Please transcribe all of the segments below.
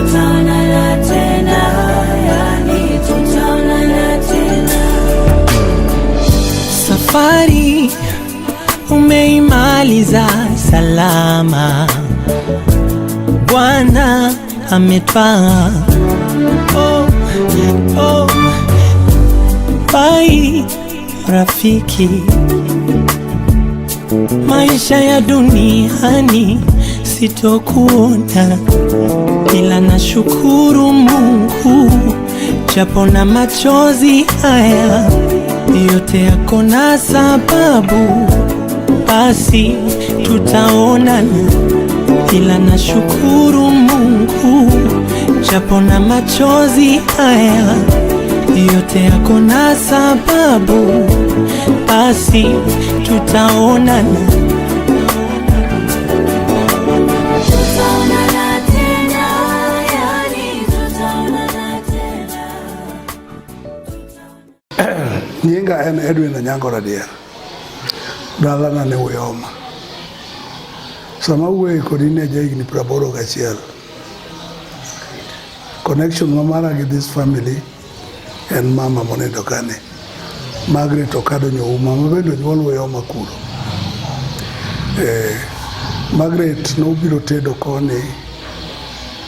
tutaonana tena, yani tutaonana tena. Safari umeimaliza salama, Bwana ametwaa. Oh, oh. Bye rafiki, maisha ya duniani sitokuona, ila nashukuru Mungu japo na machozi haya yote yako na sababu, basi tutaonana, ila nashukuru Mungu japo na machozi haya yote yako na sababu, basi tutaonana. Tutaonana tena, yani tutaonana tena. Nyinga en Edwin Anyango Radier. Dalana ne Uyoma. Sama uwe kodine jaigni praboro gachiel. Connection mamara with this family and mama monedo kane. Margaret okado nyouma mabendo nyuol Uyoma kuro. Margaret no biro tedo koni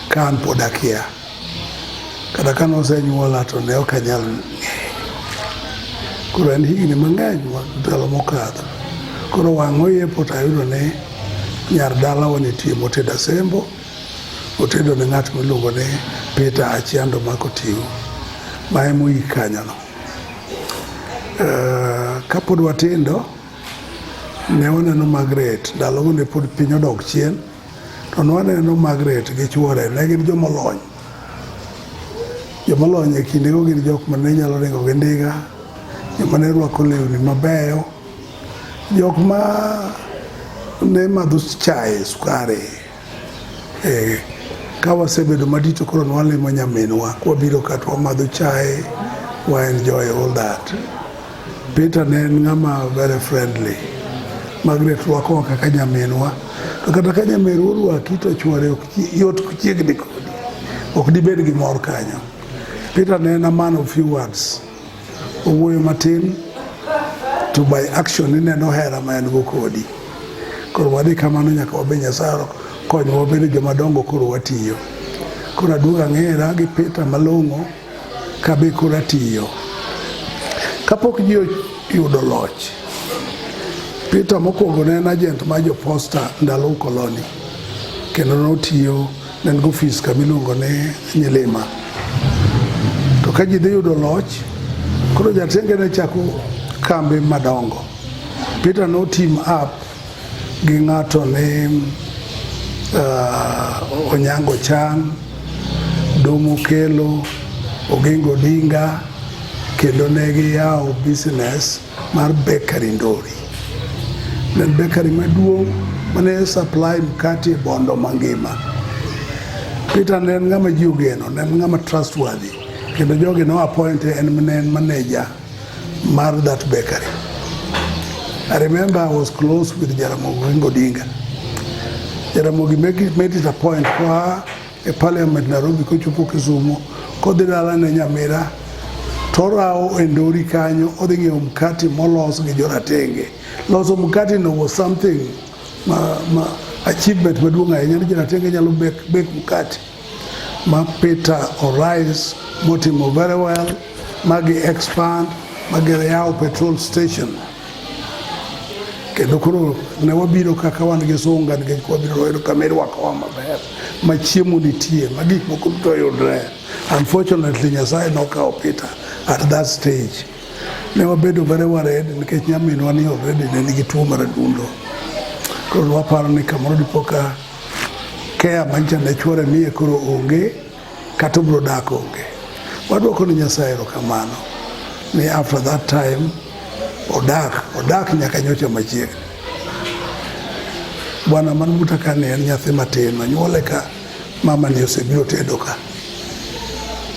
kan podakia. Kata kan osenyuola to ne ok anyal koro en higni mang'eny ndalo mokadho. Koro wang' oyepo to ayudo ni nyar dalawa nitie motedo sembo, otedo ne ng'at miluongo ni Peter Achiando Makotiu, ma emoyik kanyono. Kapod watindo ne waneno Margaret, ndalogo ne pod piny odok chien, to ne waneno Margaret gi chuore, ne gin jomolony. Jomolony e kindego gin jok mane nyalo ringo gi ndiga, jok mane rwako lewni mabeyo, jok ma ne madho chae, sukari. Ka wasebedo madito koro nwalimo nyaminwa, kwabiro ka to wamadho chae, wa enjoy all that. Peter ne en ng'ama very friendly. Margaret rwako kaka nyaminwa, to kata ka nyamiru rwaki to chuore yot chiegni kodi, ok dibed gi mor kanyo. Peter ne en a man of few words. Owuoyo matin to by action ineno hera ma en go kodi. Koro wadhi kamano nyaka wabe Nyasaye konyo wabedo joma dongo koro watiyo. Koro aduogo ang'era gi Peter malong'o kabe koro atiyo. Kapok ji yudo loch, Peter mokwongo ne en agent ma jo posta ndalo koloni, kendo notiyo ne en ofis kamiluongo ni Nyilima. To ka ji dhi yudo loch, koro jatenge ne chako kambe madongo. Peter no team up gi ng'ato ni Onyango Chan, Domo Kelo, Ogingo Dinga, kendo ne giyawo business mar bakery Ndori. Ne bakery maduong' mane supply mkate bondo mangima. Peter ne en ng'ama ji ogeno, ne en ng'ama trustworthy, kendo jogi no appoint en manager mar that bakery. I remember I was close with Jaramogi Odinga. Jaramogi made it a point kwa e parliament Nairobi kochopo Kisumu, kodhi dala ne Nyamira, torao Ndori kanyo, odhi ng'iewo mkati molos gi joratenge. Loso mkati no was something achievement maduong' ahinya ni joratenge nyalo bake mkati. Ma Peter Orais motimo very well, magi expand, magi yawo petrol station. Kendo koro ne wabiro kaka wan gi sunga nikech wabiro roero kamirwakowa maber, ma chiemo nitie, ma gik moko duto yudre. Unfortunately, Nyasaye nokawo Peter at that stage. Ne wabedo very worried nikech nyaminwa ni already ne nigi tuo mar adundo. Koro waparo ni kamoro dipo ka care mancha ne chuore miye koro onge, kata obro dak onge. Wadwoko ni Nyasaye erokamano ni after that time odak nyaka nyocha machiegni. Bwana man buta ka ne en nyathi matin, manyuole ka mama ni osebiro tedo ka.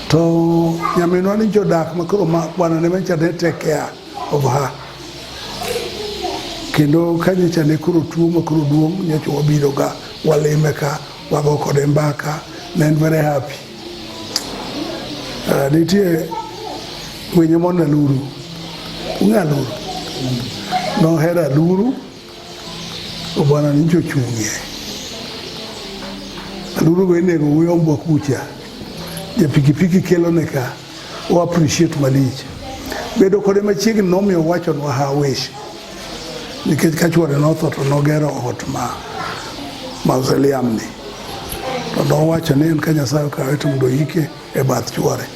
To nyaminwa ni jodak makoro bwana ne mencha ne take care of her. Kendo kanyocha ne koro tuo makoro duong', nyocha wabiro ga walime ka, wago kode mbaka, ne en very happy. Nitie winyo mona luru, ung'a luru, nohera luru, obwana nincho chungie. Luru benego uyombwa kucha, ja pikipiki kelo neka, o appreciate malich. Bedo kode machiegni nomiyo wachonwa hawish, nikech ka chuore notho to nogero ot mausoleum ni. To nowacho ni en ka Nyasaye okawe to mondo ike e bath chuore.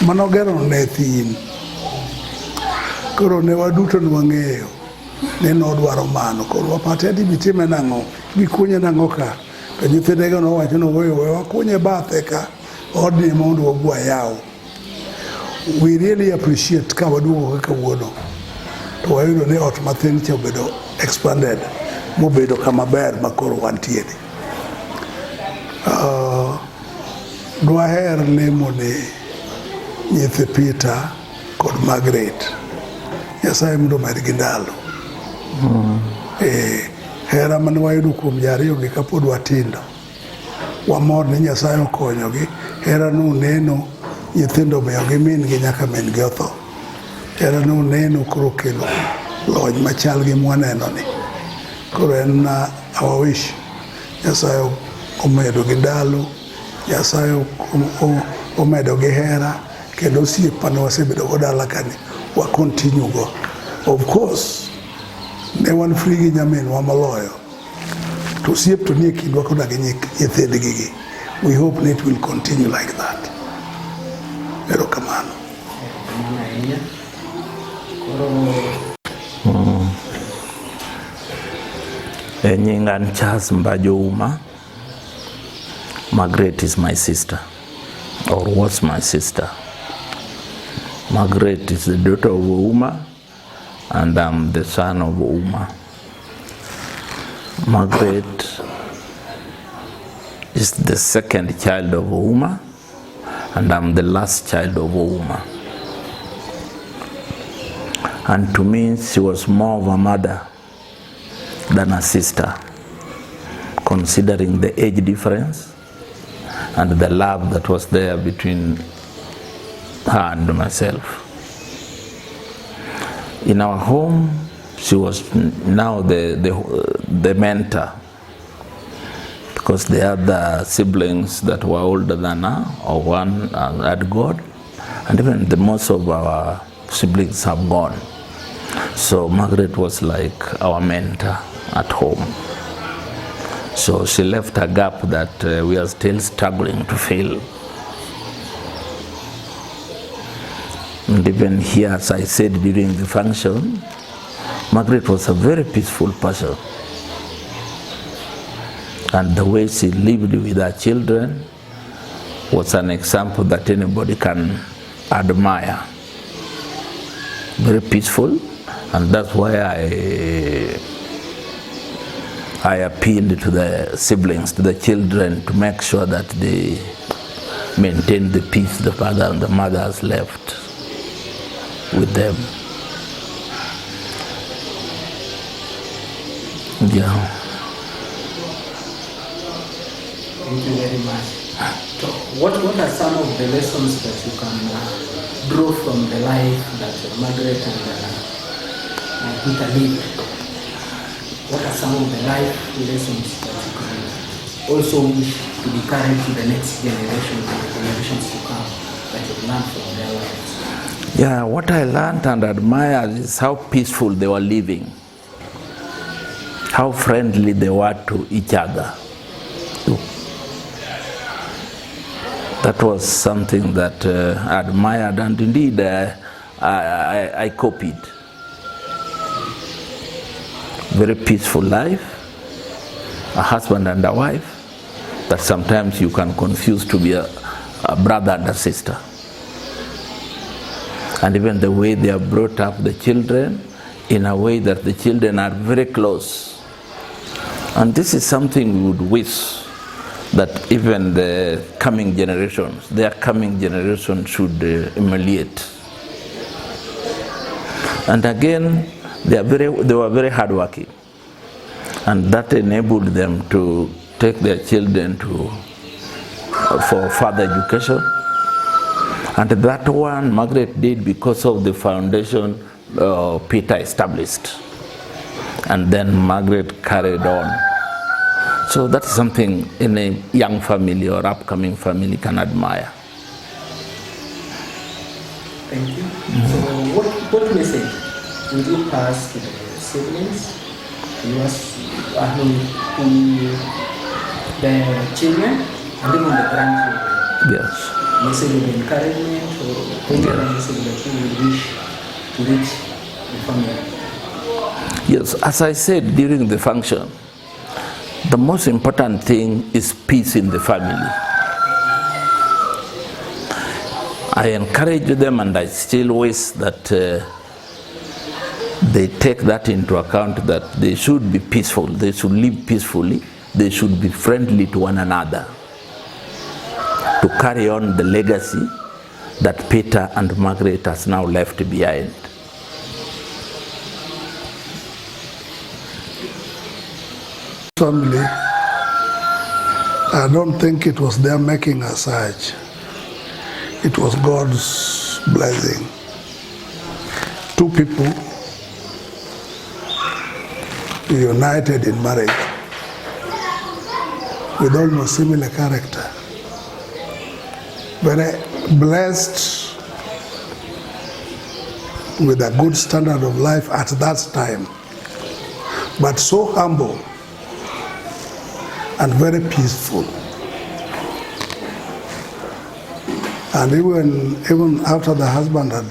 Manogero ne thin. Koro ne waduto nwang'eyo ni nodwaro mano. Koro wapate adi bitime nang'o, gikunye nang'o ka. To nyithindego nowacho ni we wakunye bathe ka, odni mondo wagwa yaw. We really appreciate ka waduogo kaka wuono. To wayudo ni ot mathin cha obedo expanded, mobedo kama ber makoro wantiere. Dwaher lemo ne nyithi Peter kod Margaret. Nyasaye mondo medgi ndalo. Hera mane wayudo kuom jariyogi kapod watindo. Wamor ni Nyasaye okonyogi. Hera no neno nyithindo miyogi min-gi nyaka min-gi otho. Hera no neno koro kelo lony machal gi mwaneno ni. Koro en our wish. Nyasaye omedo gi ndalo. Nyasaye omedo gi hera. Kendo osiep mane wasebedo go dala kani wa continue go. Of course, ne wan free gi nyaminwa maloyo. To osiep to nie kindwa koda gi nyithindgi. We hope it will continue like that. Erokamano. Nyingan Charles Mbajouma. Margaret is my sister, or was my sister. Margaret is the daughter of Uma, and I'm the son of Uma. Margaret is the second child of Uma, and I'm the last child of Uma. And to me, she was more of a mother than a sister, considering the age difference and the love that was there between her and myself. In our home, she was now the mentor, because the other siblings that were older than her, or one had gone, and even most of our siblings have gone. So Margaret was like our mentor at home. So she left a gap that we are still struggling to fill. And even here, as I said during the function, Margaret was a very peaceful person. And the way she lived with her children was an example that anybody can admire. Very peaceful, and that's why I appealed to the siblings, to the children, to make sure that they maintain the peace the father and the mother has left with them. Yeah. Thank you very much. So what are some of the lessons that you can draw from the life that Margaret and Peter lived? What are some of the life lessons that you can also wish to be carried to the next generation and the generations to come that you've learned from their lives? Yeah, what I learned and admired is how peaceful they were living, how friendly they were to each other. That was something that I admired, and indeed I copied. Very peaceful life, a husband and a wife that sometimes you can confuse to be a brother and a sister. And even the way they have brought up the children in a way that the children are very close. And this is something we would wish that even the coming generations, their coming generation should emulate. And again, they were very hardworking, and that enabled them to take their children to for further education. And that one Margaret did because of the foundation Peter established. And then Margaret carried on. So that's something in a young family or upcoming family can admire. Thank you. So what message would you pass to the siblings, the children, and even the grandchildren? Yes. Message of encouragement or any other message that you would wish to reach the family? Yes, as I said during the function, the most important thing is peace in the family. I encourage them, and I still wish that they take that into account, that they should be peaceful, they should live peacefully, they should be friendly to one another, to carry on the legacy that Peter and Margaret has now left behind. Family, I don't think it was their making as such. It was God's blessing. Two people united in marriage with almost similar character. Very blessed with a good standard of life at that time, but so humble and very peaceful. And even after the husband had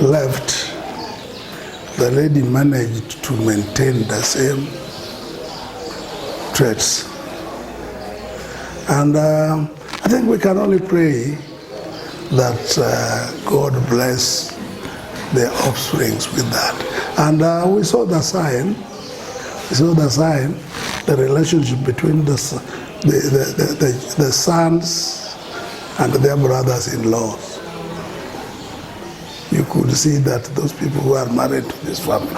left, the lady managed to maintain the same traits. And I think we can only pray that God bless their offsprings with that. And we saw the sign. The relationship between the sons and their brothers-in-laws. You could see that those people who are married to this family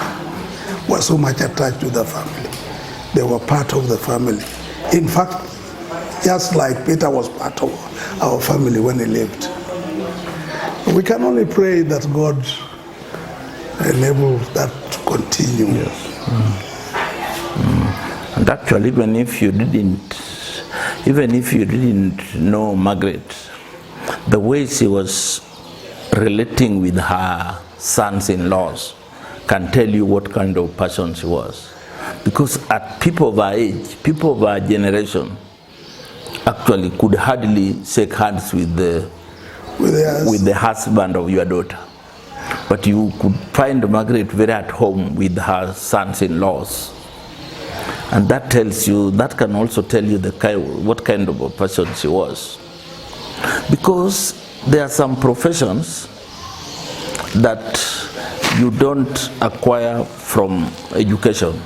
were so much attached to the family. They were part of the family. In fact, just like Peter was part of our family when he lived. We can only pray that God enable that to continue. Yes. And actually, even if you didn't know Margaret, the way she was relating with her sons-in-laws can tell you what kind of person she was. Because at people of her age, people of her generation, actually could hardly shake hands with the husband of your daughter. But you could find Margaret very at home with her sons-in-laws. And that tells you, that can also tell you what kind of a person she was. Because there are some professions that you don't acquire from education.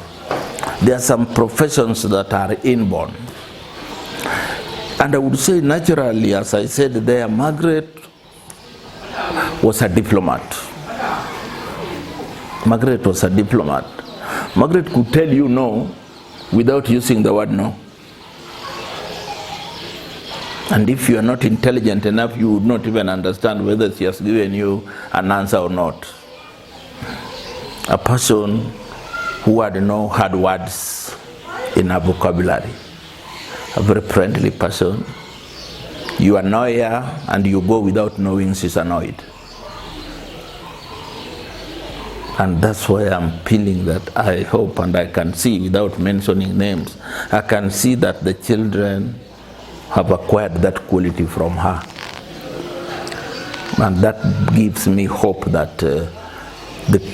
There are some professions that are inborn. And I would say naturally, as I said there, Margaret was a diplomat. Margaret was a diplomat. Margaret could tell you no without using the word no. And if you are not intelligent enough, you would not even understand whether she has given you an answer or not. A person who had no hard words in her vocabulary. A very friendly person. You annoy her and you go without knowing she's annoyed. And that's why I'm feeling that I hope, and I can see without mentioning names, I can see that the children have acquired that quality from her. And that gives me hope that the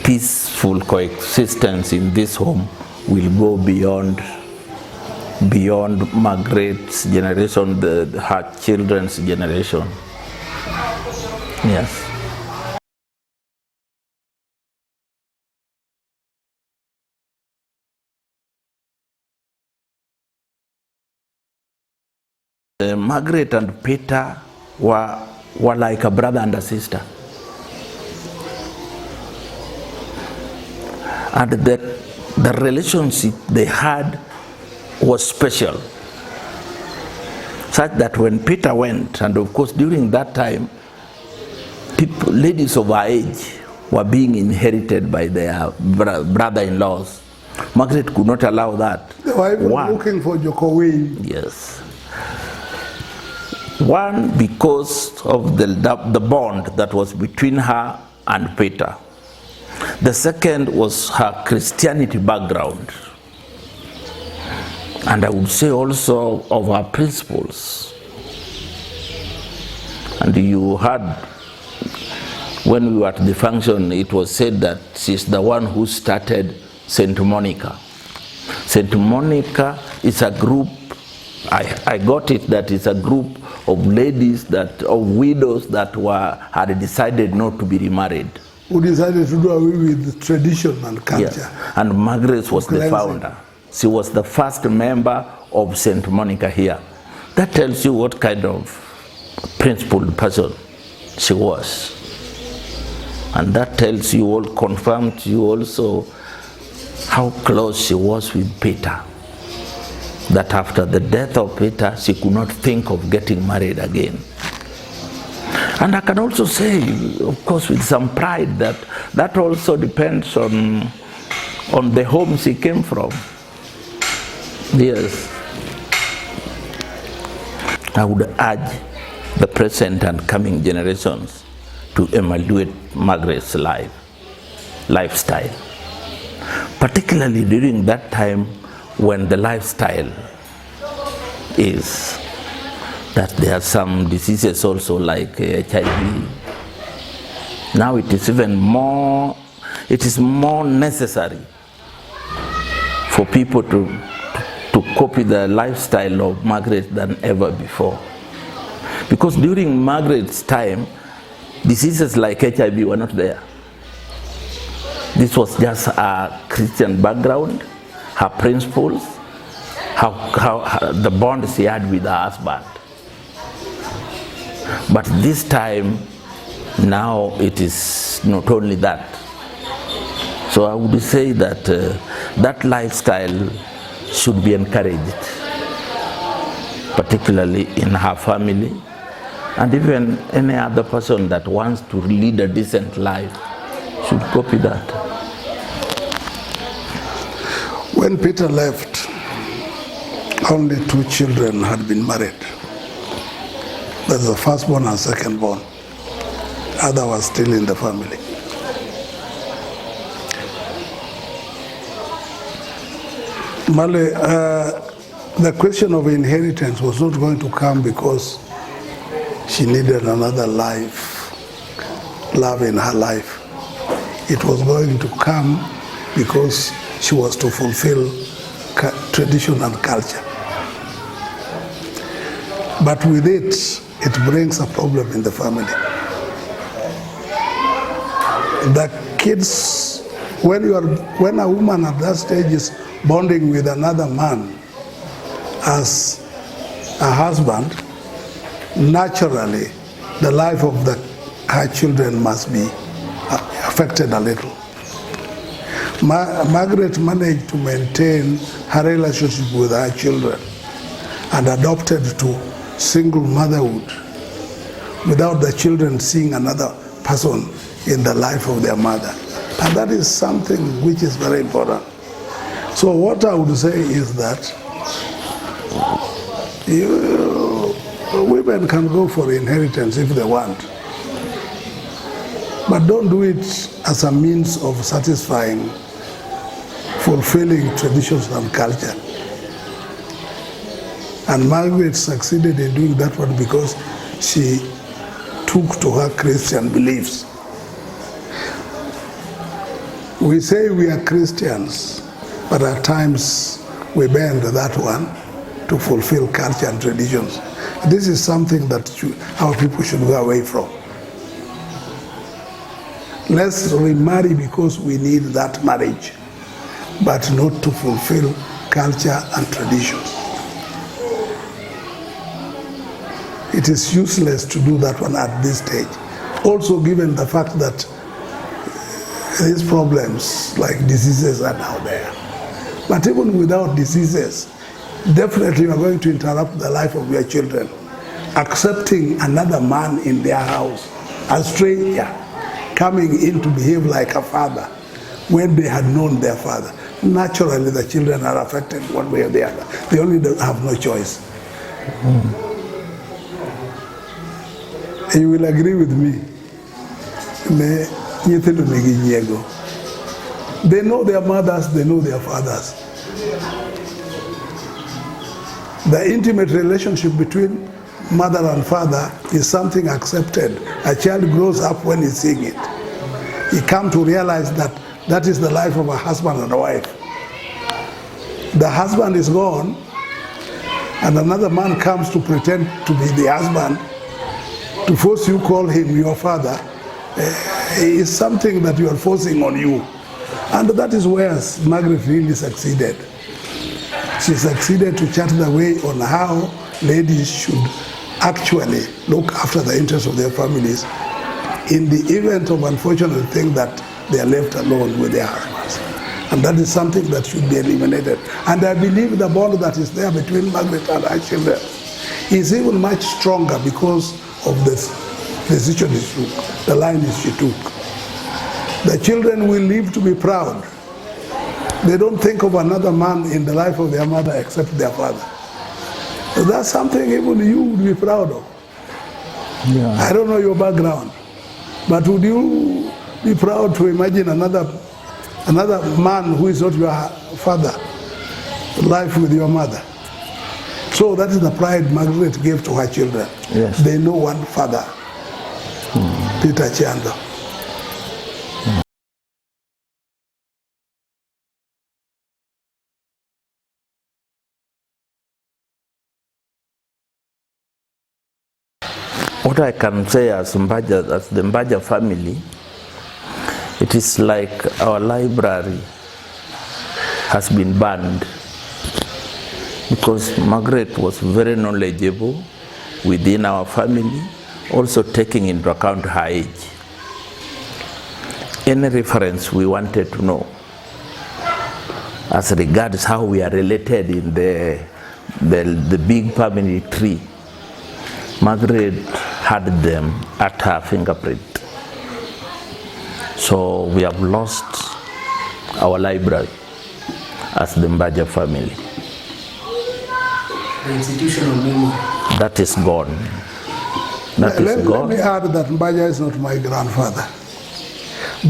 peaceful coexistence in this home will go beyond Margaret's generation, her children's generation. Yes. Margaret and Peter were like a brother and a sister. And the relationship they had was special. such that when Peter went, and of course during that time, people, ladies of our age were being inherited by their brother-in-laws. Margaret could not allow that. They were even looking for Jokowin. Yes. One, because of the bond that was between her and Peter. The second was her Christianity background. And I would say also of her principles. And you heard when we were at the function, it was said that she's the one who started St. Monica. St. Monica is a group, I got it, that is a group of ladies, of widows that had decided not to be remarried. Who decided to do away with tradition and culture. Yes. And Margaret was the founder. She was the first member of St. Monica here. That tells you what kind of principled person she was. And that tells you all, confirms to you also how close she was with Peter. That after the death of Peter, she could not think of getting married again. And I can also say, of course, with some pride, that also depends on the home she came from. Yes. I would urge the present and coming generations to evaluate Margaret's lifestyle. Particularly during that time when the lifestyle is that there are some diseases also like HIV. Now it is even more, it is more necessary for people to copy the lifestyle of Margaret than ever before. Because during Margaret's time, diseases like HIV were not there. This was just a Christian background, her principles, how the bond she had with her husband. But this time, now it is not only that. So I would say that that lifestyle should be encouraged, particularly in her family, and even any other person that wants to lead a decent life should copy that. When Peter left, only 2 children had been married. That's the firstborn and secondborn. Other was still in the family. Male, the question of inheritance was not going to come because she needed another love in her life. It was going to come because she was to fulfill tradition and culture. But with it brings a problem in the family. The kids, when a woman at that stage is bonding with another man as a husband, naturally the life of her children must be affected a little. Margaret managed to maintain her relationship with her children and adopted to single motherhood without the children seeing another person in the life of their mother. And that is something which is very important. So what I would say is that women can go for inheritance if they want, but don't do it as a means of satisfying, fulfilling traditions and culture. And Margaret succeeded in doing that one because she took to her Christian beliefs. We say we are Christians, but at times we bend that one to fulfill culture and traditions. This is something that our people should go away from. Let's remarry because we need that marriage, but not to fulfill culture and traditions. It is useless to do that one at this stage. Also given the fact that these problems like diseases are now there. But even without diseases, definitely you are going to interrupt the life of your children. Accepting another man in their house, a stranger, coming in to behave like a father when they had known their father. Naturally, the children are affected one way or the other. They only have no choice. You will agree with me. They know their mothers, they know their fathers. The intimate relationship between mother and father is something accepted. A child grows up when he's seeing it. He comes to realize that that is the life of a husband and a wife. The husband is gone, and another man comes to pretend to be the husband, to force you call him your father, is something that you are forcing on you. And that is where Margaret really succeeded. She succeeded to chart the way on how ladies should actually look after the interests of their families in the event of unfortunate thing that they are left alone with their husbands. And that is something that should be eliminated. And I believe the bond that is there between Margaret and her children is even much stronger because of this decision she took, the line she took. The children will live to be proud. They don't think of another man in the life of their mother except their father. That's something even you would be proud of. Yeah. I don't know your background, but would you be proud to imagine another man who is not your father, life with your mother? So that is the pride Margaret gave to her children. Yes. They know one father, Peter Achiando. What I can say as the Mbaja family, it is like our library has been banned because Margaret was very knowledgeable within our family, also taking into account her age. Any reference we wanted to know as regards how we are related in the big family tree, Margaret had them at her fingerprint. So we have lost our library as the Mbaja family. The institutional memory. That is gone. That is gone. Let me add that Mbaja is not my grandfather.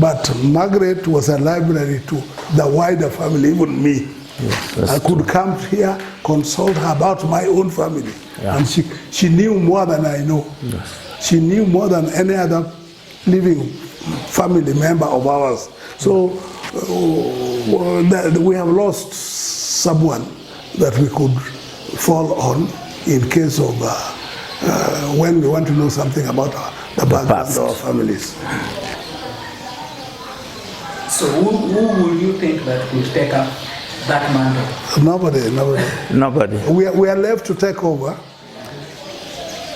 But Margaret was a library to the wider family, even me. Yes, I could come here, consult her about my own family. Yeah. And she knew more than I know. Yes. She knew more than any other living family member of ours. So we have lost someone that we could fall on in case of when we want to know something about the background of our families. So who will you think that will take up that mantle? Nobody. We are left to take over.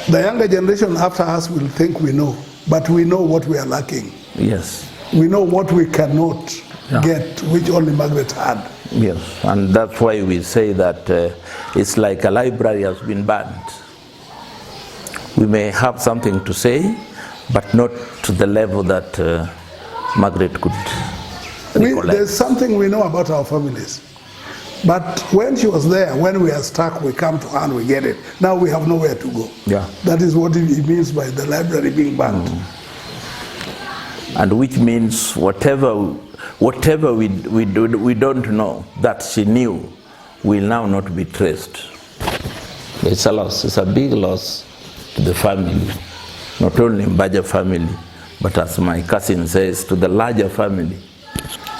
The younger generation after us will think we know, but we know what we are lacking. Yes. We know what we cannot get, which only Margaret had. Yes, and that's why we say that it's like a library has been banned. We may have something to say, but not to the level that Margaret could recollect. There's something we know about our families. But when she was there, when we are stuck, we come to her and we get it. Now we have nowhere to go. Yeah. That is what it means by the library being banned. And which means whatever we don't know that she knew will now not be traced. It's a loss. It's a big loss to the family, not only Mbaja family, but as my cousin says, to the larger family.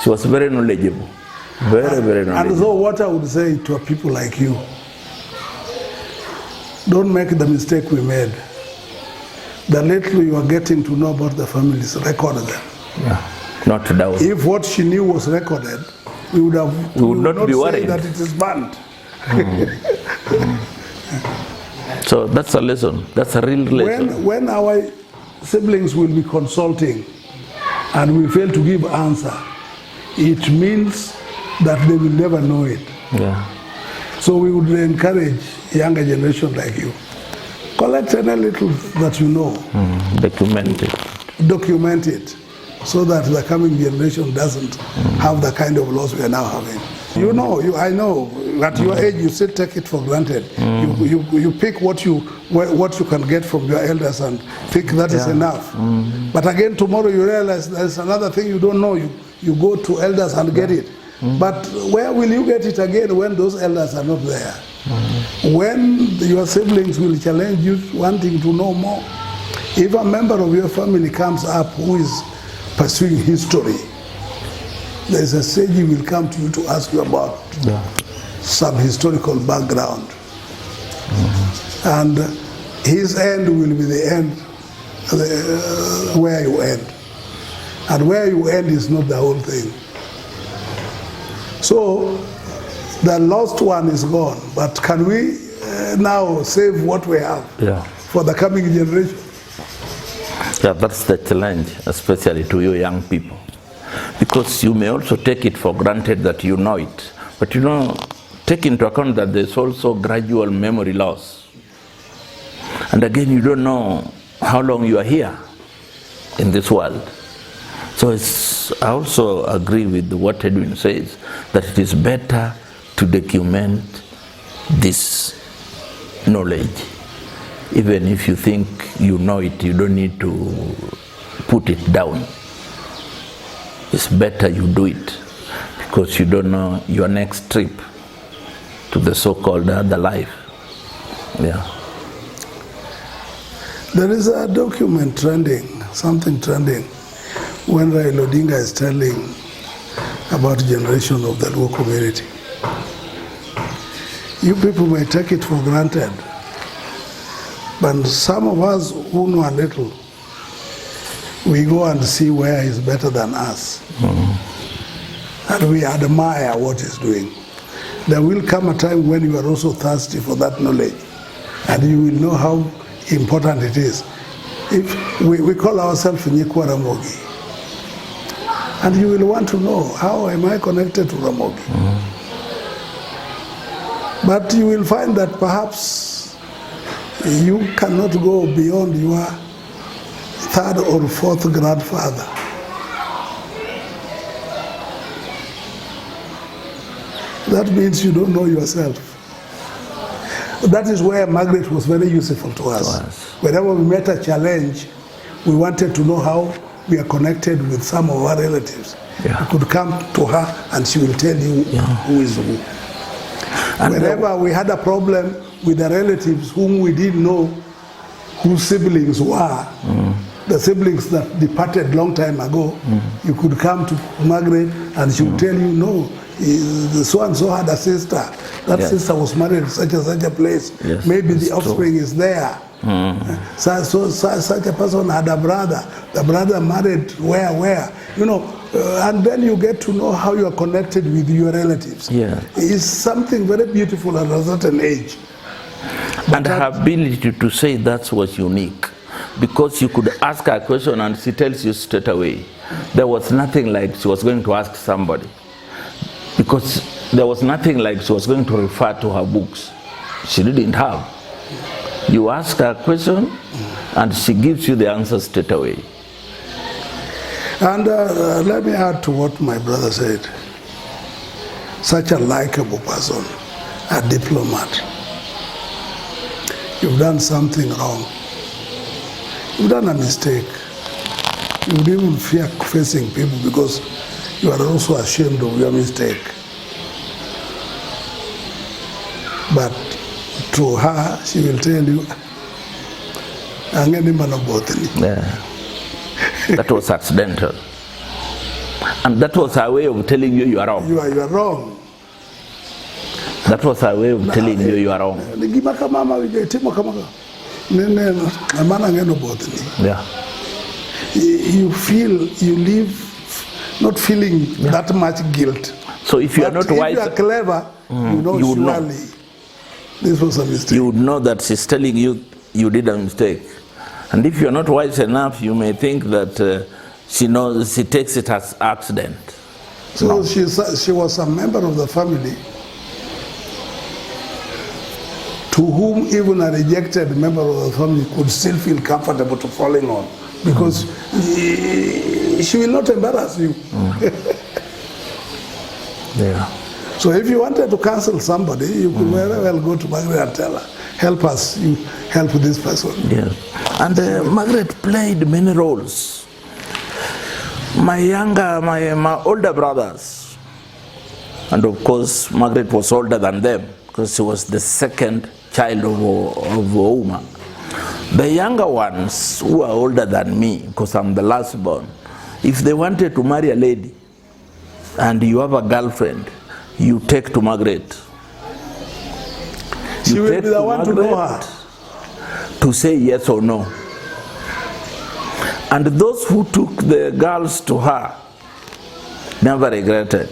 She was very knowledgeable. Very, very knowledgeable. And so what I would say to people like you, don't make the mistake we made. The little you are getting to know about the families, record them. Yeah, not doubt. If what she knew was recorded, we would not be worried that it is banned. So that's a lesson. That's a real lesson. When our siblings will be consulting and we fail to give answer, it means that they will never know it. Yeah. So we would encourage younger generation like you. Collect any little that you know. Document it so that the coming generation doesn't have the kind of loss we are now having. You know, I know, at your age you still take it for granted. You pick what you can get from your elders and think that is enough. But again, tomorrow you realize there's another thing you don't know. You go to elders and get it. But where will you get it again when those elders are not there? When your siblings will challenge you wanting to know more. If a member of your family comes up who is pursuing history, there's a sage he will come to you to ask you about some historical background. And his end will be the end where you end. And where you end is not the whole thing. So the lost one is gone, but can we now save what we have for the coming generation? Yeah, that's the challenge, especially to you young people. Because you may also take it for granted that you know it. But you know, take into account that there's also gradual memory loss. And again, you don't know how long you are here in this world. So I also agree with what Edwin says, that it is better to document this knowledge. Even if you think you know it, you don't need to put it down. It's better you do it, because you don't know your next trip to the so-called other life. Yeah. There is a document trending, something trending, when Raila Odinga is telling about generation of the Luo community. You people may take it for granted, but some of us who know a little, we go and see where he's better than us. And we admire what he's doing. There will come a time when you are also thirsty for that knowledge, and you will know how important it is. If we call ourselves Nyikwa Ramogi, and you will want to know, how am I connected to Ramogi? But you will find that perhaps you cannot go beyond your third or fourth grandfather. That means you don't know yourself. That is where Margaret was very useful to us. Whenever we met a challenge, we wanted to know how we are connected with some of our relatives. You could come to her and she will tell you who is who. And whenever we had a problem with the relatives whom we didn't know whose siblings were, the siblings that departed long time ago, you could come to Margaret and she would tell you, no, so-and-so had a sister. That sister was married to such and such a place. Maybe the offspring is there. Such a person had a brother. The brother married where? You know, and then you get to know how you are connected with your relatives. It's something very beautiful at a certain age. And her ability to say that was unique, because you could ask her a question and she tells you straight away. There was nothing like she was going to ask somebody, because there was nothing like she was going to refer to her books. She didn't have. You ask her a question and she gives you the answer straight away. And let me add to what my brother said. Such a likable person, a diplomat. You've done something wrong. You've done a mistake. You would even fear facing people because you are also ashamed of your mistake. But to her, she will tell you, that was accidental. And that was her way of telling you you are wrong. You are wrong. That was her way of telling you you are wrong. You feel, you live not feeling that much guilt. So if you are not wise, if you are clever, you know surely this was a mistake. You would know that she's telling you you did a mistake. And if you're not wise enough, you may think that she takes it as accident. So she was a member of the family to whom even a rejected member of the family could still feel comfortable to falling on, because she will not embarrass you. Yeah. So if you wanted to cancel somebody, you could very well go to Margaret and tell her, help us, you help this person. Yeah. And Margaret played many roles. My older brothers, and of course Margaret was older than them because she was the second child of Uma. The younger ones who are older than me, because I'm the last born, if they wanted to marry a lady and you have a girlfriend, you take to Margaret. She will be the one to know her, to say yes or no. And those who took the girls to her never regretted.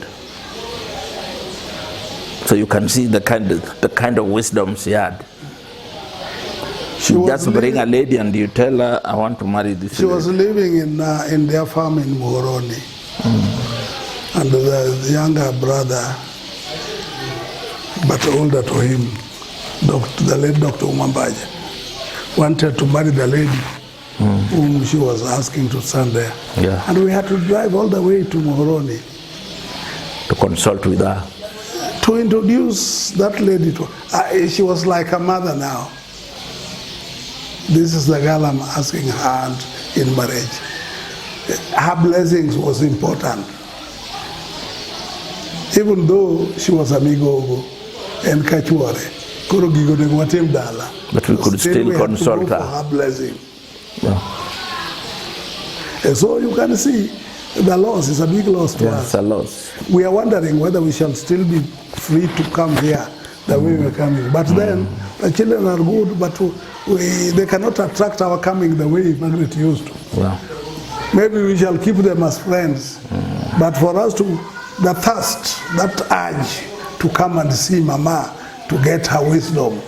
So you can see the kind of wisdom she had. She just bring a lady and you tell her, I want to marry this She lady. was living in their farm in Muhoroni. And the younger brother, but older to him, the late Dr. Umambaja, wanted to marry the lady whom she was asking to stand there. Yeah. And we had to drive all the way to Muhoroni To consult with her. to introduce that lady to her. She was like a mother now. This is the girl I'm asking her hand in marriage. Her blessings was important. Even though she was a migogo and kachuare, But we could still consult her. her blessing. Yeah. And so you can see the loss is a big loss to Yeah, us. it's a loss. We are wondering whether we shall still be free to come here the way we're coming. But then the children are good, but they cannot attract our coming the way Margaret used to. Yeah. Maybe we shall keep them as friends. But for us to, the thirst, that urge to come and see Mama, to get her wisdom,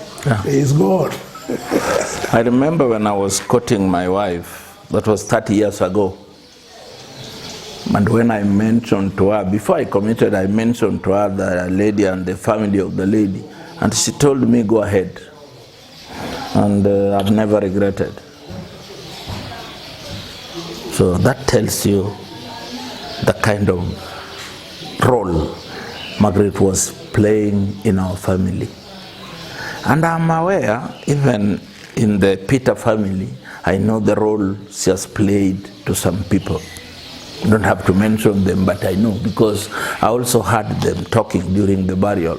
is God. I remember when I was courting my wife, that was 30 years ago. And when I mentioned to her, before I committed, I mentioned to her the lady and the family of the lady. And she told me, go ahead. And I've never regretted. So that tells you the kind of role Margaret was playing in our family. And I'm aware, even in the Peter family, I know the role she has played to some people. I don't have to mention them, but I know because I also heard them talking during the burial.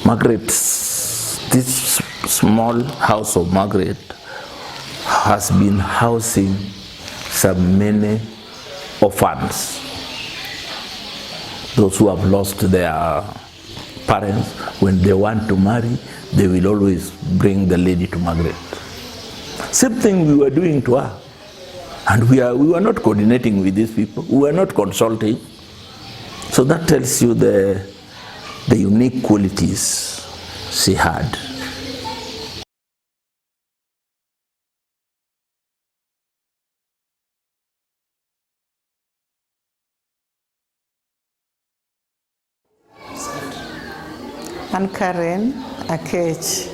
Margaret, this small house of Margaret has been housing some many orphans. Those who have lost their parents, when they want to marry, they will always bring the lady to Margaret. Same thing we were doing to her. And we were not coordinating with these people. We were not consulting. So that tells you the unique qualities she had. An Karen Akech,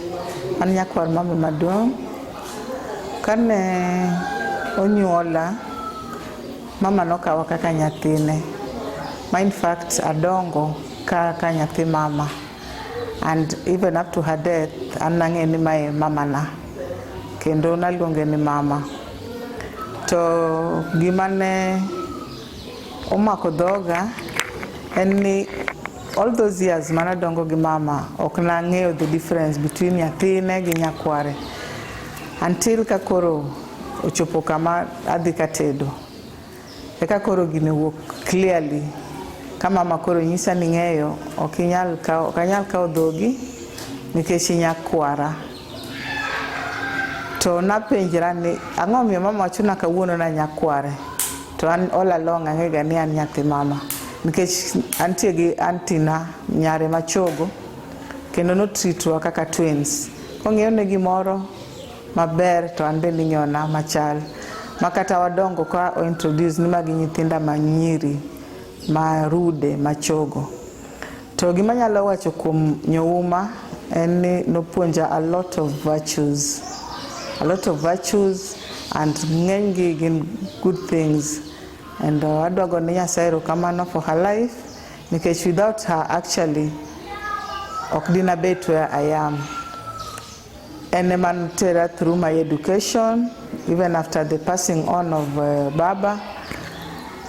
an nyakwar mama maduong'. Kane onyuola, mama nokawa kaka nyathine. Ma in fact adongo kaka nyathi mama. And even up to her death, an nang'e ni mae mama na. Kendo naluonge ni mama. To gimane omako dhoga en ni all those years manadongo gi mama ok nang'eyo the difference between nyathine gi nyakware until ka koro ochopo kama adhi katedo eka koro gine wuok clearly kama mama koro nyisa ni ng'eyo ok anyal kawo dhogi nikech nyakwara. To napenjra ni ang'o miyo mama wachona kawuono na nyakware, to an all along ang'ega ni an nyathi mama nikech antie gi antina nyare machogo kendo no treatwa kaka twins. Kong'eyo ne gimoro maber to an bende nyona machal makata wadongo ka o introduce ni magi nyithinda manyiri marude machogo. To gima nyalo wacho kuom Nyouma and nopuonja a lot of virtues and ng'enygi gin good things, and adwa gone Nyasaye erokamano for her life, nikech without her actually ok dinabet where I am. And man tera through my education, even after the passing on of Baba,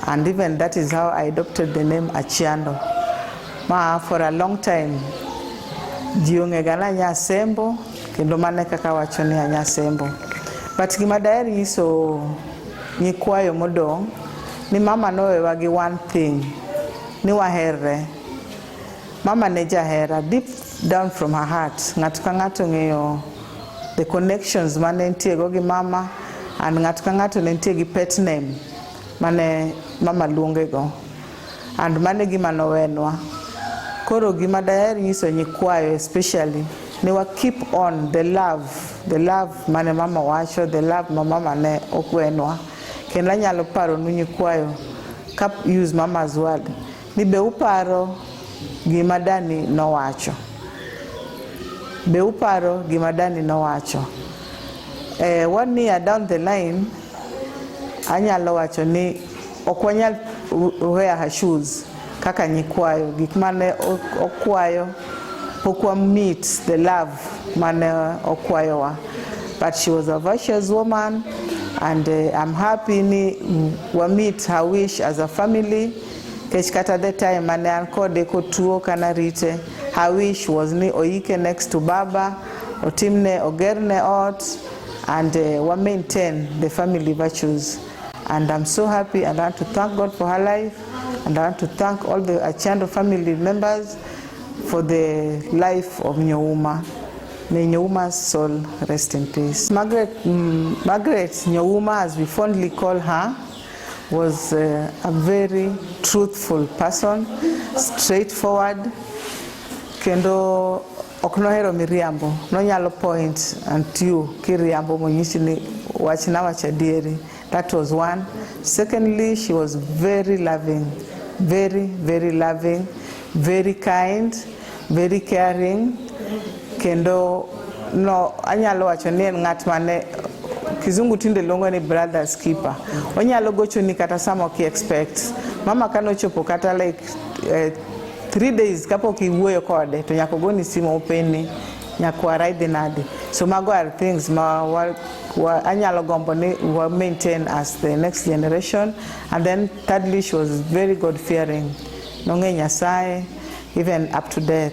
and even that is how I adopted the name Achiando. For a long time, jiongegana Nyasembo, kendo mane kaka wacho ni Nyasembo. But gima daher nyiso nyikwayo modong' ni mama nowewa gi one thing, ni waherre. Mama ne jahera, deep down from her heart, ng'ato ka ng'ato ng'eyo the connections mane nitie go gi mama, and ng'ato ka ng'ato ne nitie gi pet name mane mama luonge go, and mane gima nowenwa. Koro gima daher nyiso nyikwayo especially ni wa keep on the love mane mama wacho, the love ma mama ne okwenwa. Kendo anyalo paro nu nyikwayo ka use mama's word ni be uparo gima dani nowacho. One year down the line, anyalo wacho ni okwanyal wear her shoes kaka nyikwayo, gik mane okwayo pokwa meet the love mane okwayowa. But she was a virtuous woman, and I'm happy ni we meet her wish as a family. Kech kata the time mane an kode kotuo kana rite, her wish was ni oike next to Baba, otimne ogerne ot, and we maintain the family virtues. And I'm so happy, and I want to thank God for her life, and I want to thank all the Achiando family members for the life of Nyouma. May Nyouma's soul rest in peace. Margaret Nyouma, as we fondly call her, was a very truthful person, straightforward, kendo oknohero miriambo, nonyalo point and you kiriambo monyisi ni wachna wachadieri. That was one. Secondly, she was very loving, very loving, very kind, very caring. Kendo no anyalo wacho ni en ng'at mane kizungu tinde luongo ni brother's keeper. Onyalo gocho ni kata sama ok expect. Mama kanochopo kata like 3 days kapok iwuoyo kode to nyaka goni simu openi nyaka ride nade. So mago are things ma anyalo gombo ni we maintain as the next generation. And then thirdly, she was very God fearing. Nonge Nyasaye even up to death.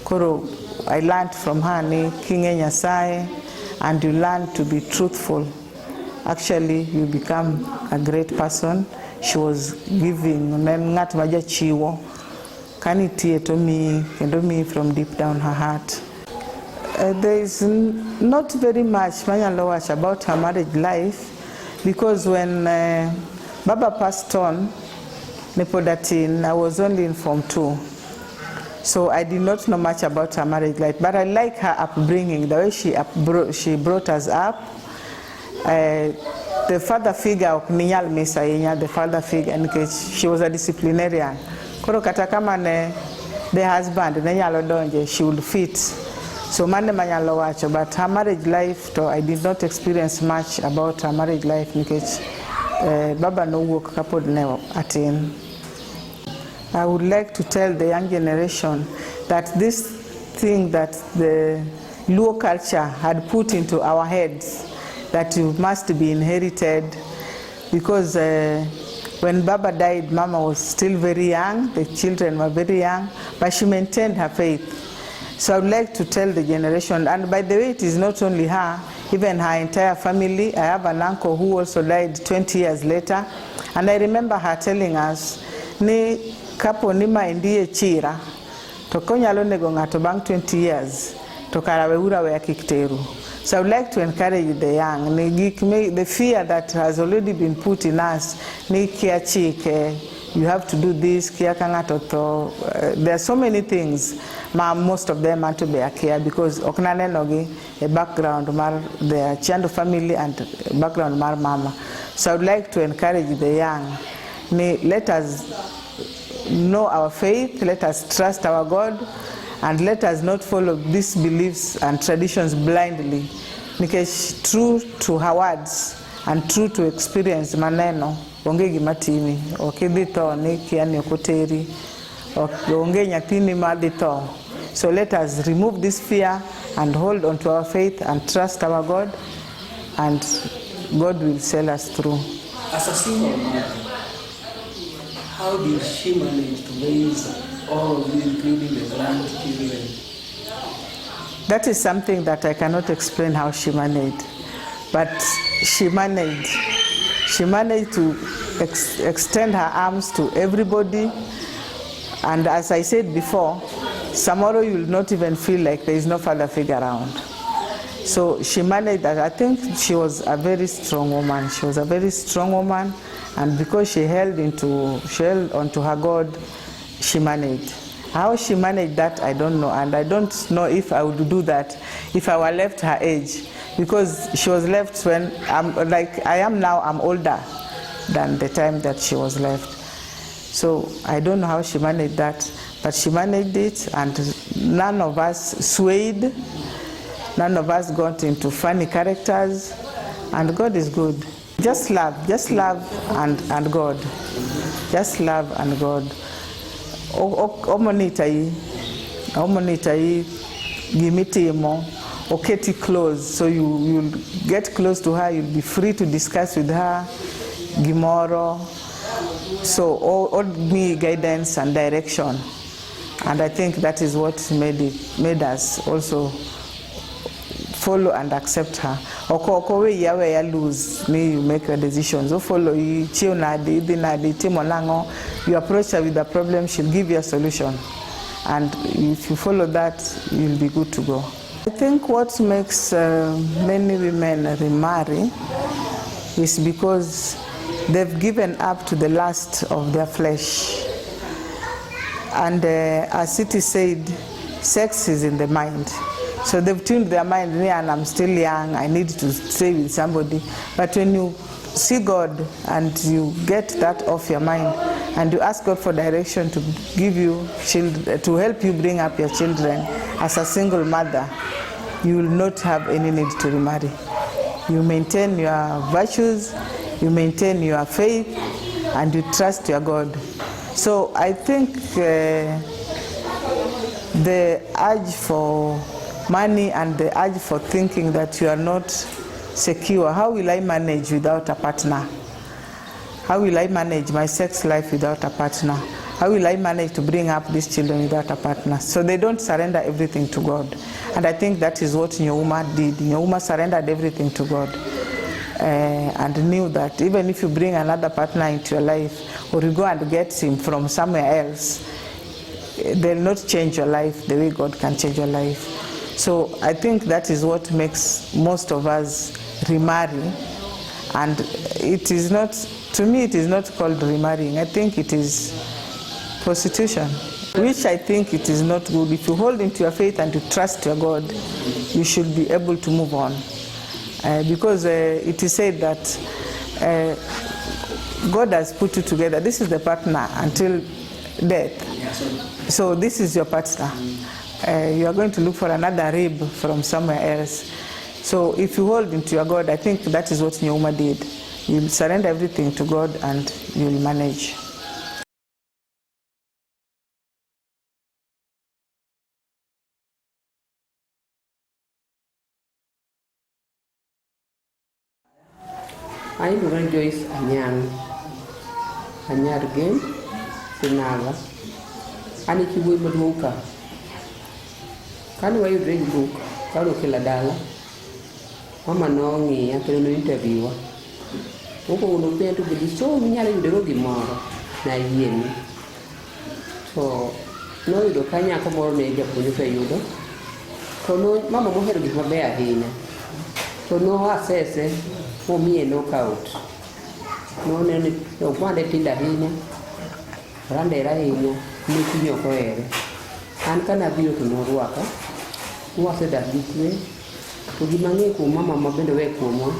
Koro I learned from her ni kinge Nyasaye, and you learn to be truthful. Actually, you become a great person. She was giving, ngat maja chiwo. Kanitie to me, kendo me from deep down her heart. There is not very much manyalo wacho about her marriage life, because when Baba passed on, Nepodatin, I was only in Form 2. So I did not know much about her marriage life, but I like her upbringing, the way she brought us up. The father figure of Ninyal Misainya, the father figure, and she was a disciplinarian. Koro kata kama ne the husband Ninyalo donje, she would fit. So mane manyalo wacho, but her marriage life, so I did not experience much about her marriage life because Baba no work kapod ne atin. I would like to tell the young generation that this thing that the Luo culture had put into our heads, that you must be inherited, because when Baba died, Mama was still very young, the children were very young, but she maintained her faith. So I would like to tell the generation, and by the way, it is not only her, even her entire family. I have an uncle who also died 20 years later, and I remember her telling us, ni kapo ni maindie chira, to konyalo nego ng'ato bang 20 years, to karawe ura we kikteru. So I would like to encourage the young, the fear that has already been put in us, ni kia chike, you have to do this, kia kangato to. There are so many things, most of them are to be a care, because oknane nogi a background mar the Achiando family and background mar mama. So I would like to encourage the young, let us know our faith, let us trust our God, and let us not follow these beliefs and traditions blindly. Because true to her words and true to experience maneno onge gimatimi okidhi tho ni kiani okoteri onge nyathini madhi tho. So let us remove this fear and hold on to our faith and trust our God, and God will sail us through. As a single mother, how did she manage to raise all of you, including the grandchildren? That is something that I cannot explain how she managed, but she managed to extend her arms to everybody. And as I said before, tomorrow you will not even feel like there is no father figure around. So she managed that. I think she was a very strong woman. She was a very strong woman, and because she held onto her God, she managed. How she managed that, I don't know, and I don't know if I would do that if I were left her age, because she was left when like I am now. I'm older than the time that she was left. So I don't know how she managed that, but she managed it, and none of us swayed. None of us got into funny characters, and God is good. Just love and God. Just love and God. Omonitai gimitimo oketi close, so you'll get close to her, you'll be free to discuss with her gimoro. So all me guidance and direction, and I think that is what made us also follow and accept her. Oko we yawe ya lose me, you make your decisions. O follow you chio nadi dinadi timonango. You approach her with a problem, she'll give you a solution, and if you follow that, you'll be good to go. I think what makes many women remarry is because they've given up to the lust of their flesh, and as it is said, sex is in the mind. So they've tuned their mind, and I'm still young, I need to stay with somebody. But when you see God and you get that off your mind, and you ask God for direction to give you children, to help you bring up your children as a single mother, you will not have any need to remarry. You maintain your virtues, you maintain your faith, and you trust your God. So I think the urge for money and the urge for thinking that you are not secure. How will I manage without a partner? How will I manage my sex life without a partner? How will I manage to bring up these children without a partner? So they don't surrender everything to God. And I think that is what Nyouma did. Nyouma surrendered everything to God, and knew that even if you bring another partner into your life, or you go and get him from somewhere else, they'll not change your life the way God can change your life. So I think that is what makes most of us remarry, and it is not, to me it is not called remarrying. I think it is prostitution, which I think it is not good. If you hold into your faith and you trust your God, you should be able to move on, because it is said that God has put you together. This is the partner until death. So this is your partner. You are going to look for another rib from somewhere else. So if you hold into your God, I think that is what Nyouma did. You'll surrender everything to God and you'll manage. I'm going to Joyce Anyar game, Sinaga. Ani kibu maduka. Kani wa drink book, kalo kila dala. Mama nongi ya kilo interview. Uko unopea tu bidi so minyale yudero gimoro na yeni. So no yudo kanya ko moro ne japuonjo fe yudo. To no mama mohero gik maber ahinya. To no asese mo miye knockout. No ne no kwande tinda ahinya. Rande ahinya ni kinyo ko ere. An kana biro to no ruaka. Wase da gitwe. To gimang'e kuom mama mabende we kuomwa,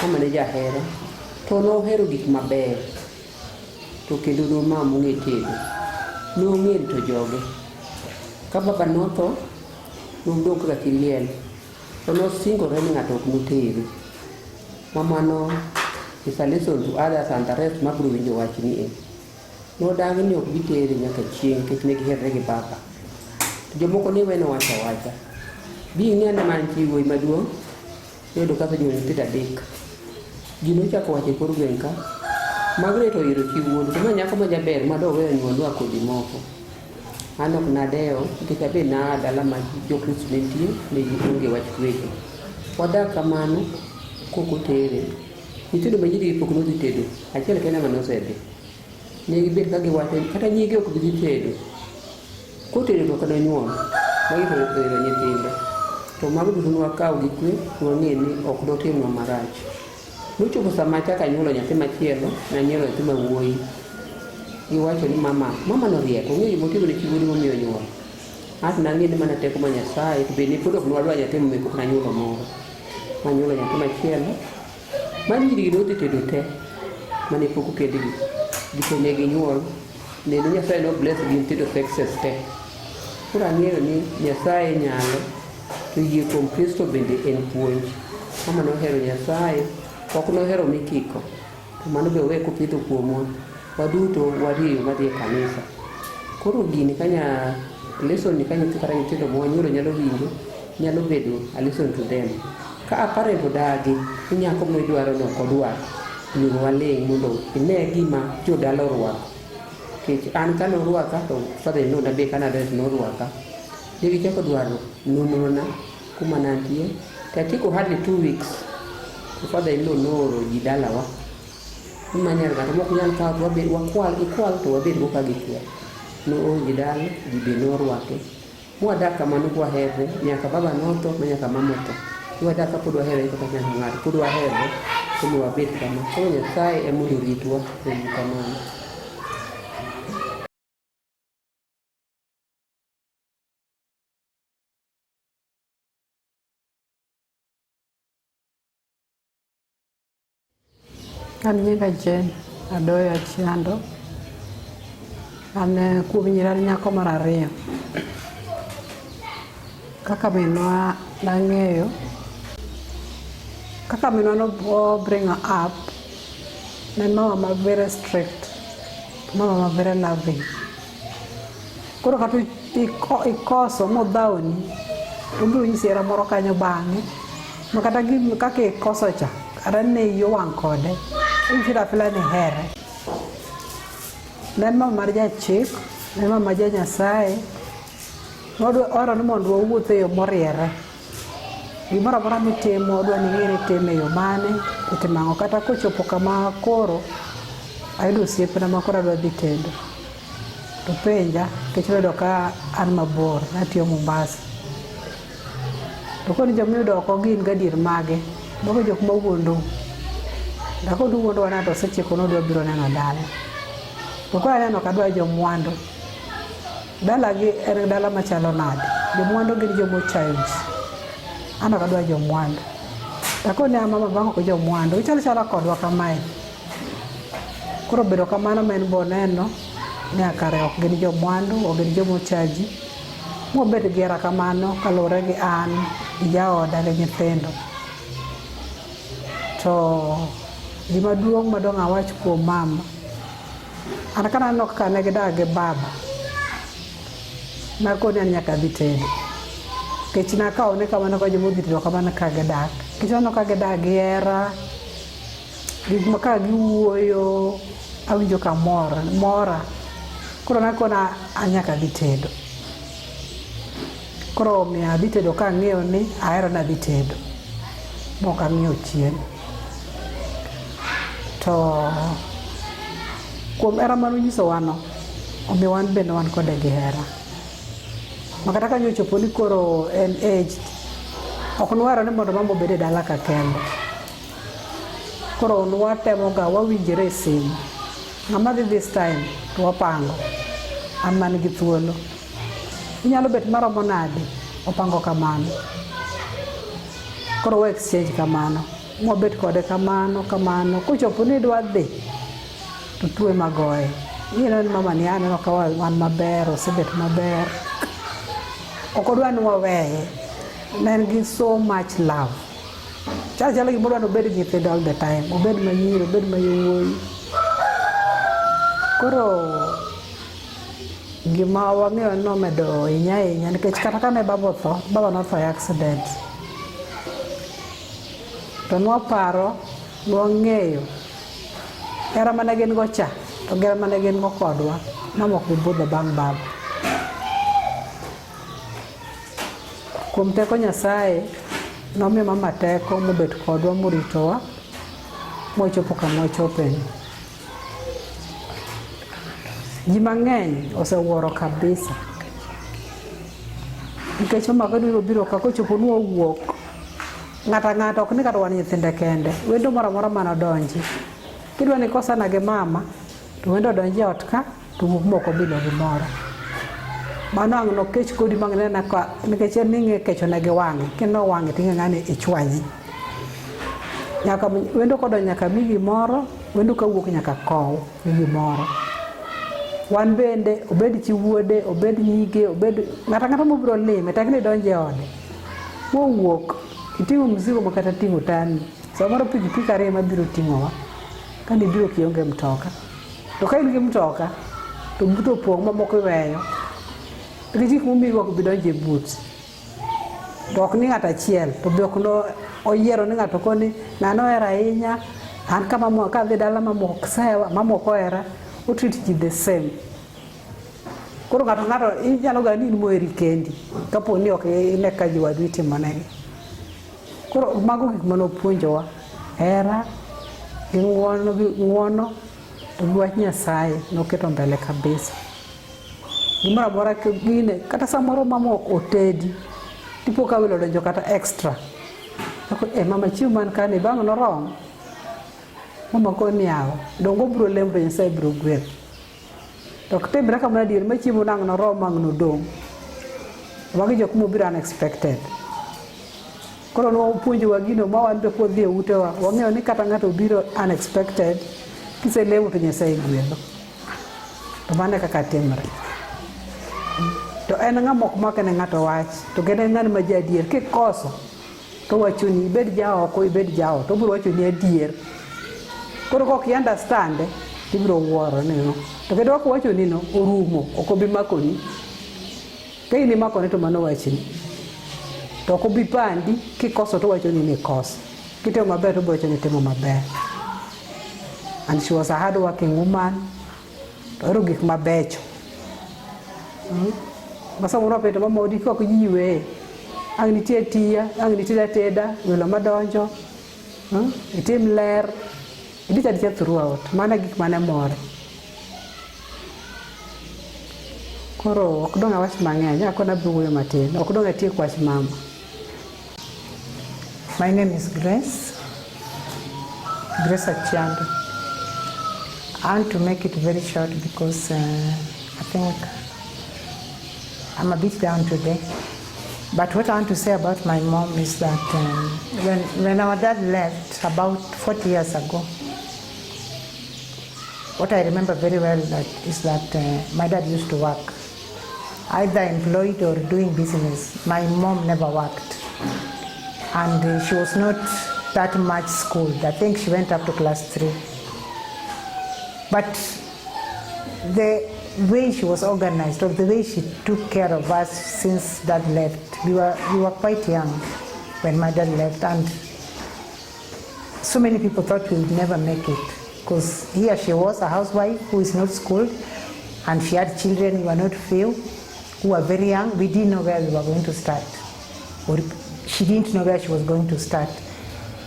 mama ne jahera, to nohero gik maber, to kendo nomama ong'e tedo, nong'e rito joge, ka baba notho nodong kaka kiliel to nosingore ni ng'ato ok notere. Mamano is a lesson to others and the rest mabiro winjo wach ni nodagi ni ok bitere nyaka chieng' nikech ne giherre gi baba. To jomoko ne weno wacha wacha bi ng'ane mantie wuoyi maduong' iyudo kaka jo nyithindo adek ji nochako wacho e kor gweng' ka Margaret oyiro chi wuon to ma nyako ma jaber madwa weyo nyuolwa kodhi moko. An ok nadewo nikech abed na dala ma jokristo ne nitie ne ji onge wach weche. Wadak kamano kokotere nyithindo ma nyiri pok nodhi tedo achiel kende ma nosedhi ne gibet ka giwacho kata nyige ok bi tedo kotedo to kada nyuol magitero nyithindo to mago duto nwakawo gi kwe nwang'e ni ok notimnwa marach. Nochopo sama chaka nyuolo nyathi machielo nanyuolo nyathi mawuoyi giwacho ni mama norieko ong'eyo gimotigo ne chi wuodi momiyo nyuol. As nang'e ni mana teko ma Nyasaye to bende pod ok nwadwa nyathi momiyo pok nanyuolo moro manyuolo nyathi machielo manyiri nodhi tedo te mane pok okedgi gito ne ginyuol neno Nyasaye no bless gi nyithindo sexes te. Koro ang'eyo ni Nyasaye nyalo to yie kuom Kristo bende en puonj. Mama nohero Nyasaye ok nohero mikiko to mano be owe kopidho kuomwa waduto wariyo madhi e kanisa. Koro gini kanya lesson ni kanyo kata nyithindo mwanyuolo nyalo winjo nyalo bedo a lesson to them. Ka apare bodagi nyako mwidwaro no kodwa ni waling mondo ine gima jodala orwako. Kech an kano orwaka to father in law na be kana dres no orwaka. Digi chako dwaro nununa kuma nantie. Tatiko hardly 2 weeks. To father in law nooro ji dalawa. Manyar ng'ato mok nyal kawo wabed wakwal to wabed go ka gikwa. No o ji dala ji be norwake. Mwadak kamano kwa herre nyaka baba notho nyaka mama tho. Wadak ka pod wahere kata nyaka ng'ato pod wahere kuma wabed kama. Koro Nyasaye ema oritwa kuom kamano. An nyinga Jen adoyo Achiando. An kuom nyirani nyako mar ariyo. Kaka minwa nang'eyo kaka minwa no bring her up ne mama ma very strict, mama ma very loving. Koro kata ikoso modhawni obiro nyisi hera moro kanyo bang'e ma kata kaka ikoso cha kata ne iyo wang' kode infira fila ni here. Ne mama mar jachik, ne mama ja Nyasaye. Oro ni mondo wawuoth e yo moriere. Gimoro amora mitimo odwa ni ng'e ni itimo e yo mane itimo ang'o. Kata kochopo kama koro ayudo osiepna ma koro adwa dhi tedo to penja nikech noyudo ka an mabor natiyo Mombasa. To koro jomiyudo oko gin gadier mage mago jok mawuondo. Dako duwuondowa na to osechiko nodwa biro neno dala. To koro aneno kadwa jomwandu. Dala gi en dala machalo nade. Jomwandu gin jomochayo ji. Ano kadwa jomwandu. Dako ne mama bang'o ko jomwandu. Ichalo kodwa kamae. Koro bedo kamano men boneno ni akare ok gin jomwandu ok gin jomochaji. Mobed gi hera kamano kaluwore gi an gi jaoda gi nyithindo. To gima duong' madong' awach kuom mama. An kana aneno kaka ne gidak gi baba. Nakoni an nyaka dhi tedo. Kech nakawone kamano ka jomodhi tedo kamano ka gidak. Kech aneno ka gidak gi hera. Gik ma ka giwuoyo awinjo ka mora. Koro nakona an nyaka dhi tedo. Koro miya dhi tedo ka ang'eyo ni ahero na dhi tedo. Mok ang'eyo chien. To kuom hera manonyiso wano omiyo wan bende wan kode gi hera. Makata ka nyochopo ni koro en aged ok nwaro ni mondo mama obed e dala ka kende. Koro nwatemo ga wawinjore e simu. Ng'ama dhi this time to wapango. An man gi thuolo. Inyalo bet maromo nade opango kamano. Koro wa exchange kamano. Mwabet kode kamano. Kuchopo ni dwa dhi to tuwe magoye. Yino ni mama ni aneno ka wan maber osebet maber. okodwa ni waweye, ne en gi so much love. Chalo gimodwa ni obed gi nyithindo all the time, obed manyiri, obed mayawuoyi. Koro gima wang'eyo nomedo ahinya nikech kata kane baba notho e accident, to nwaparo, nwang'eyo hera mane gin go cha to gera mane gin go kodwa mama ok budho bang' baba. Kuom teko Nyasaye nomiyo mama teko mobet kodwa moritowa mochopo kama wachopeni. Ji mang'eny osewuoro kabisa nikech mama kadwiro biro kakochopo nwawuok ng'ato ok ni kata wan nyithinde kende, wendo moro amora manodonji kidwa ni kosana gi mama to wendo donji ot ka to wuok moko bilo gimoro mano ang' nokech kodi mang'nena ka nikech en ning'e kecho ne gi wang'e kendo wang'e ting'e ng'ani ichwanyi nyaka wendo kodonjo nyaka mi gimoro, wendo kawuok nyaka kow mi gimoro. Wan bende obed chi wuode, obed nyige, obed ng'ata mobiro lime tekni donje ode mowuok iting'o mzigo makata ting'o tani samoro pikipiki ariyo mabiro ting'owa kani biro kionge mtoka to ka in gi mtoka to but opong' mamoko iweyo nikech gik momigo ok bidonje but to ok ni ng'ato achiel to be ok no oyiero ni ng'ato koni ng'ano hera ahinya an kama kadhi dala mamok sewa mamoko hera treat ji the same. Koro ng'ato inyalo ga ni moheri kendi kapo ni ok ine ka ji wadu itimonegi. Koro mago gik manopuonjowa hera gi ng'uono to gi wach Nyasaye noketo mbele kabisa. Gimoro amora gine kata samoro mama otedi tipo ka welo donjo kata extra mama chiemo man kani bang' norom mama koni yawo dongo bro lembro Nyasaye bro gweth to ktembre kama adier ma chiemo nang' norom mang' nodong' wagi jok mobiro unexpected. Koro nopuonjowa gino ma wan be kodhi e utewa wang'eyo ni kata ng'ato biro unexpected kiselemo to Nyasaye gwedho to mano kaka timre. To en ng'amok makene ng'ato wach to kene ng'an ma jadier kikoso to wachoni ibed jaoko ibed jao to biro wachoni adier. Koro kok i understand ibiro wuoro nino to kendo wako wachoni no orumo ok obi makoni ka in imakone to mano wachni to ok obi pandi kikoso to wachoni ni koso kitimo maber to wachoni timo maber. And she was a hard working woman to ero gik mabecho. Masa moro peto mama odi kok jiwe ang nitie tia ang nitie teda welo madonjo itim ler idita dicha throughout mana gik mane more. Koro ok dong awach mang'eny akona buoyo matin ok dong atiek wach mama. My name is Grace Achiando. I want to make it very short because I think I'm a bit down today. But what I want to say about my mom is that when our dad left about 40 years ago, what I remember very well is that my dad used to work, either employed or doing business. My mom never worked. And she was not that much schooled. I think she went up to class 3. But the way she was organized or the way she took care of us since dad left, we were quite young when my dad left, and so many people thought we would never make it because here she was a housewife who is not schooled and she had children who were not few, who were very young. We didn't know where we were going to start, or she didn't know where she was going to start.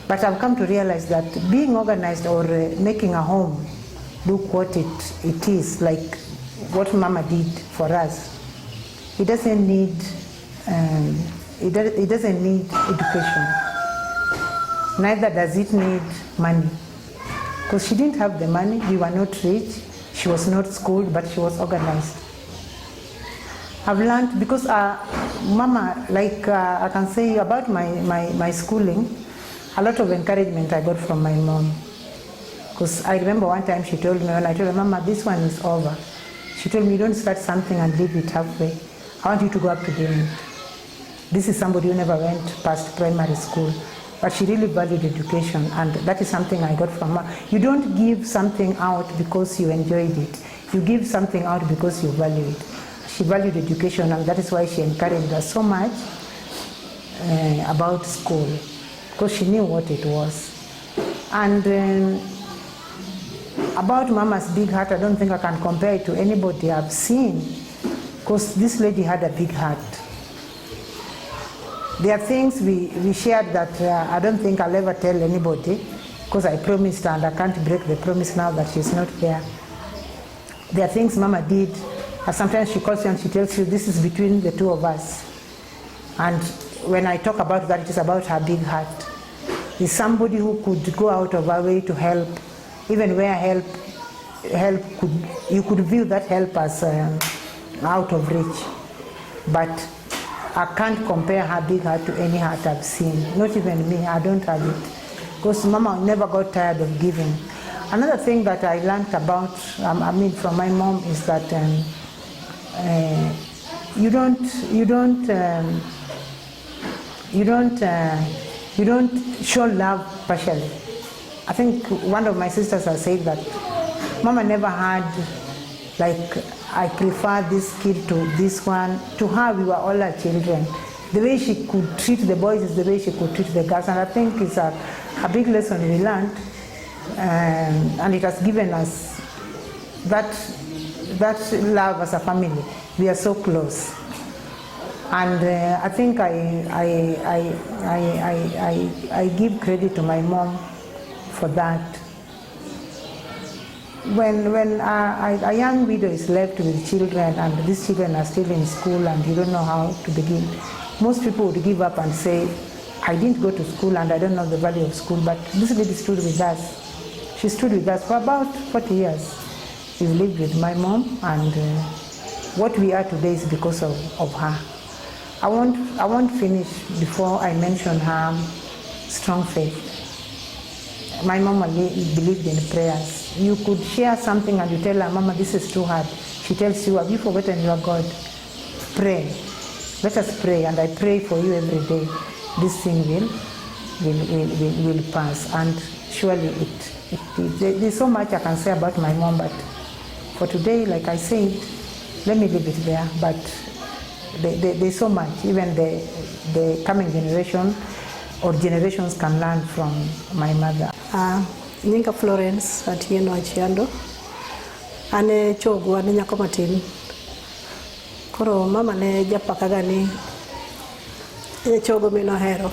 But I've come to realize that being organized or making a home look what it is, like what Mama did for us. It doesn't need it doesn't need education. Neither does it need money, because she didn't have the money. We were not rich. She was not schooled, but she was organized. I've learned because Mama, like I can say about my schooling, a lot of encouragement I got from my mom. Because I remember one time she told me, when I told her, Mama, this one is over. She told me, don't start something and leave it halfway. I want you to go up to the end. this is somebody who never went past primary school, but she really valued education, and that is something I got from her. You don't give something out because you enjoyed it. You give something out because you value it. She valued education, and that is why she encouraged us so much about school, because she knew what it was. And about Mama's big heart, I don't think I can compare it to anybody I've seen, because this lady had a big heart. There are things we shared that I don't think I'll ever tell anybody, because I promised and I can't break the promise now that she's not there. There are things Mama did, and sometimes she calls you and she tells you, this is between the two of us. And when I talk about that, it is about her big heart. Is somebody who could go out of her way to help, even where help you could view that help as out of reach. But I can't compare her big heart to any heart I've seen. Not even me, I don't have it. Because Mama never got tired of giving. Another thing that I learned about, from my mom, is that you don't show love partially. I think one of my sisters has said that Mama never had, like, I prefer this kid to this one. To her, we were all her children. The way she could treat the boys is the way she could treat the girls, and I think it's a big lesson we learned, and it has given us that love as a family. We are so close. And I think I give credit to my mom for that. When a young widow is left with children and these children are still in school and you don't know how to begin, most people would give up and say, I didn't go to school and I don't know the value of school, but this lady stood with us. She stood with us for about 40 years. We've lived with my mom, and what we are today is because of her. I won't finish before I mention her strong faith. My mama believed in prayers. You could share something and you tell her, Mama, this is too hard. She tells you, have you forgotten your God? Pray. Let us pray, and I pray for you every day. This thing will pass, and surely there's so much I can say about my mom, but for today, like I said, let me leave it there. But there's so much, even the coming generation or generations can learn from my mother. Nyinga Florence Atieno Achiando. Ane chogwa ni nyako matin. Koro mama ne japakaga ni chogo mi nohero.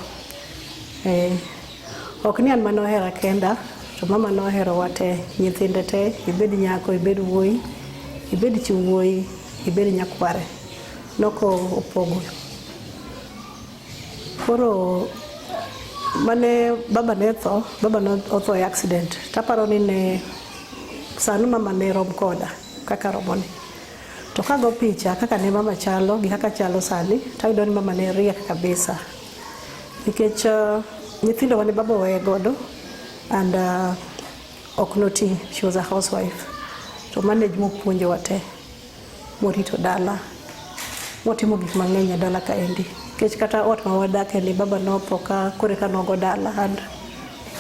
Ok ni an manohera kenda, to mama nohero wate, nyithinde te, ibed nyako, ibed wuoyi, ibed chi wuoyi, ibed nyakware. Noko opogo. Koro mane baba ne otho e accident. Taparo ni ne sanu mama ne rom koda kaka romoni. To kago picha kaka ne mama chalo gi kaka chalo sani, tayudo ni mama ne riek kabisa. Nikech nyithindo mane baba weye godo, and oknoti, she was a housewife. To manage mopuonjo wate, morito dala, motimo gik mang'eny e dala kaendi. Nikech kata ot ma wadake ni baba nopoka kore ka nogo dala, and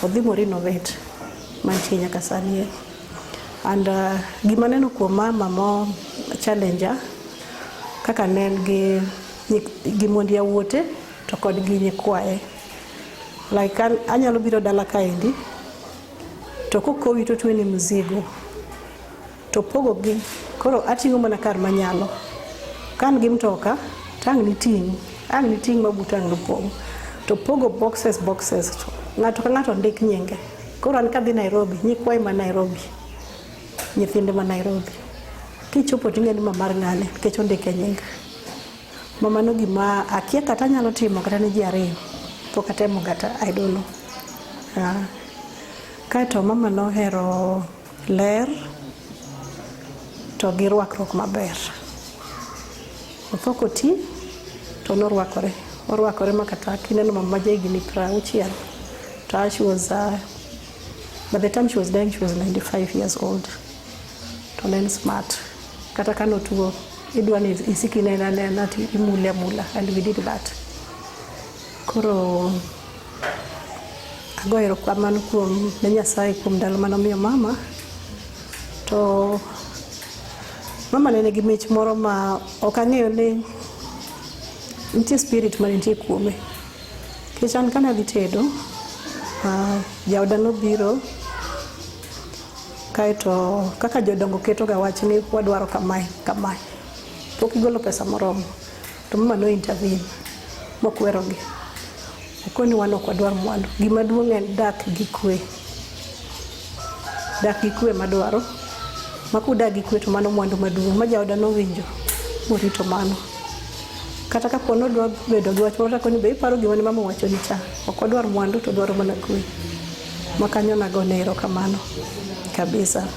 odhi renovate mantie nyaka sani. And gima neno kuom mama mo challenger, kaka nen gi mondi yawuote to kod gi nyikwaye. Like anyalo biro dala kaendi, to kokowi to tuweni mzigo, to pogo gi, koro ating'o mana kar manyalo. Kan gi mtoka, tang' ni ting' mabutang' lupogo. To pogo boxes, ng'ato ka ng'ato ndik nyinge. Koro an kadhi Nairobi, nyikwaye ma Nairobi, nyithinde ma Nairobi. Kichopo ting'e ni mamar ng'ane, nikech ondike nying. Mama no gima akia kata nyalo timo kata ni ji ariyo. Pok atemo kata, I don't know. Kaeto mama nohero ler to gi rwakruok maber. Opoko ti to norwakore. Orwakore makata kineno mama jahigni 60. To she was, by the time she was dying, she was 95 years old. To then smart. Kata kano tuo, idwani isiki nena ti imula, and we did that. Koro ago erokamano kuom ne Nyasaye kuom ndalo manomiyo mama. To mama ne nigi mich moro ma ok ang'eyo ni nitie spirit ma nitie kuome. Nikech an kane adhi tedo, jaoda nobiro, kaeto kaka jodongo ketoga wach ni wadwaro kamae kamae, pok igolo pesa moromo, to mama no intervene mokwerogi. Okoni wan ok wadwar mwandu, gima duong' en dak gi kwe. Dak gi kwe madwaro, makudak gi kwe to mano mwandu maduong'. Ma jaoda nowinjo morito mano. Kata ka pono dwa bedo gi wach moro koni be iparo gima ne mama wacho ni cha, ok wadwar mwandu to dwaro mana kwe. Makanyo nagone erokamano kabisa.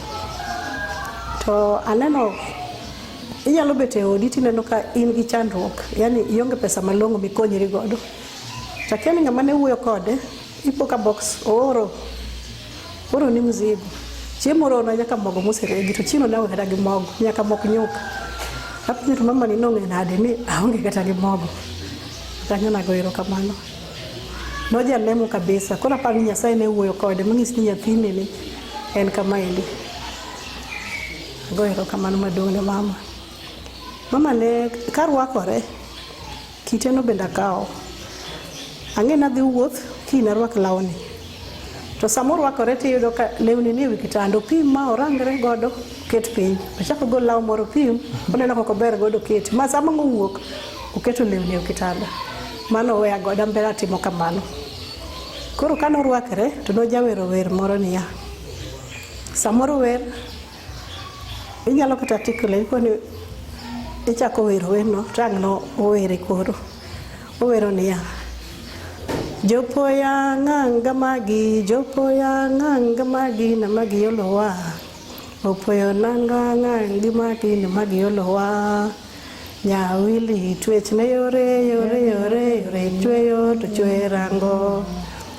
To aneno inyalo bet e odi tineno ka in gi chandruok, yani ionge pesa malong'o mikonyri godo. Takiani ng'ama ne wuoyo kode, ipo ka box oro ni mzigo. Chiemo oro na nyaka mogo moseregi, to chino nawe kata gi mogo, nyaka mok nyuka. Hapo to mama ni nong'e nade ni aonge kata gi mogo. Kanyo nago erokamano. Nojalemo kabisa. Koro aparo ni Nyasaye ne wuoyo kode, mang'is ni nyathine ni en kamaendi. Go erokamano maduong' ne mama. Mama ne karwakore, kite no bende akawo. Ang'e nadhi wuoth kiny arwak lawni. To samoro rwakore tiyudo ka lewni ni e wi kitanda, pim ma orangre godo ket piny. Ochako gol law moro pim, oneno koko ber godo ket. Ma sama mowuok oketo lewni e wi kitanda. Mano weya goda mbele timo kamano. Koro kano rwakre to nojawero wer moro niya. Samoro wer inyalo kata tikle koni ichako wero weno tang' no owere koro. Owero niya. Jopoya ng'anga magi, jopoya ng'anga magi na magi olowa. Opoyo nanga ng'angi magi na magi olowa. Nyawili twech ne yore chweyo to chwe rango.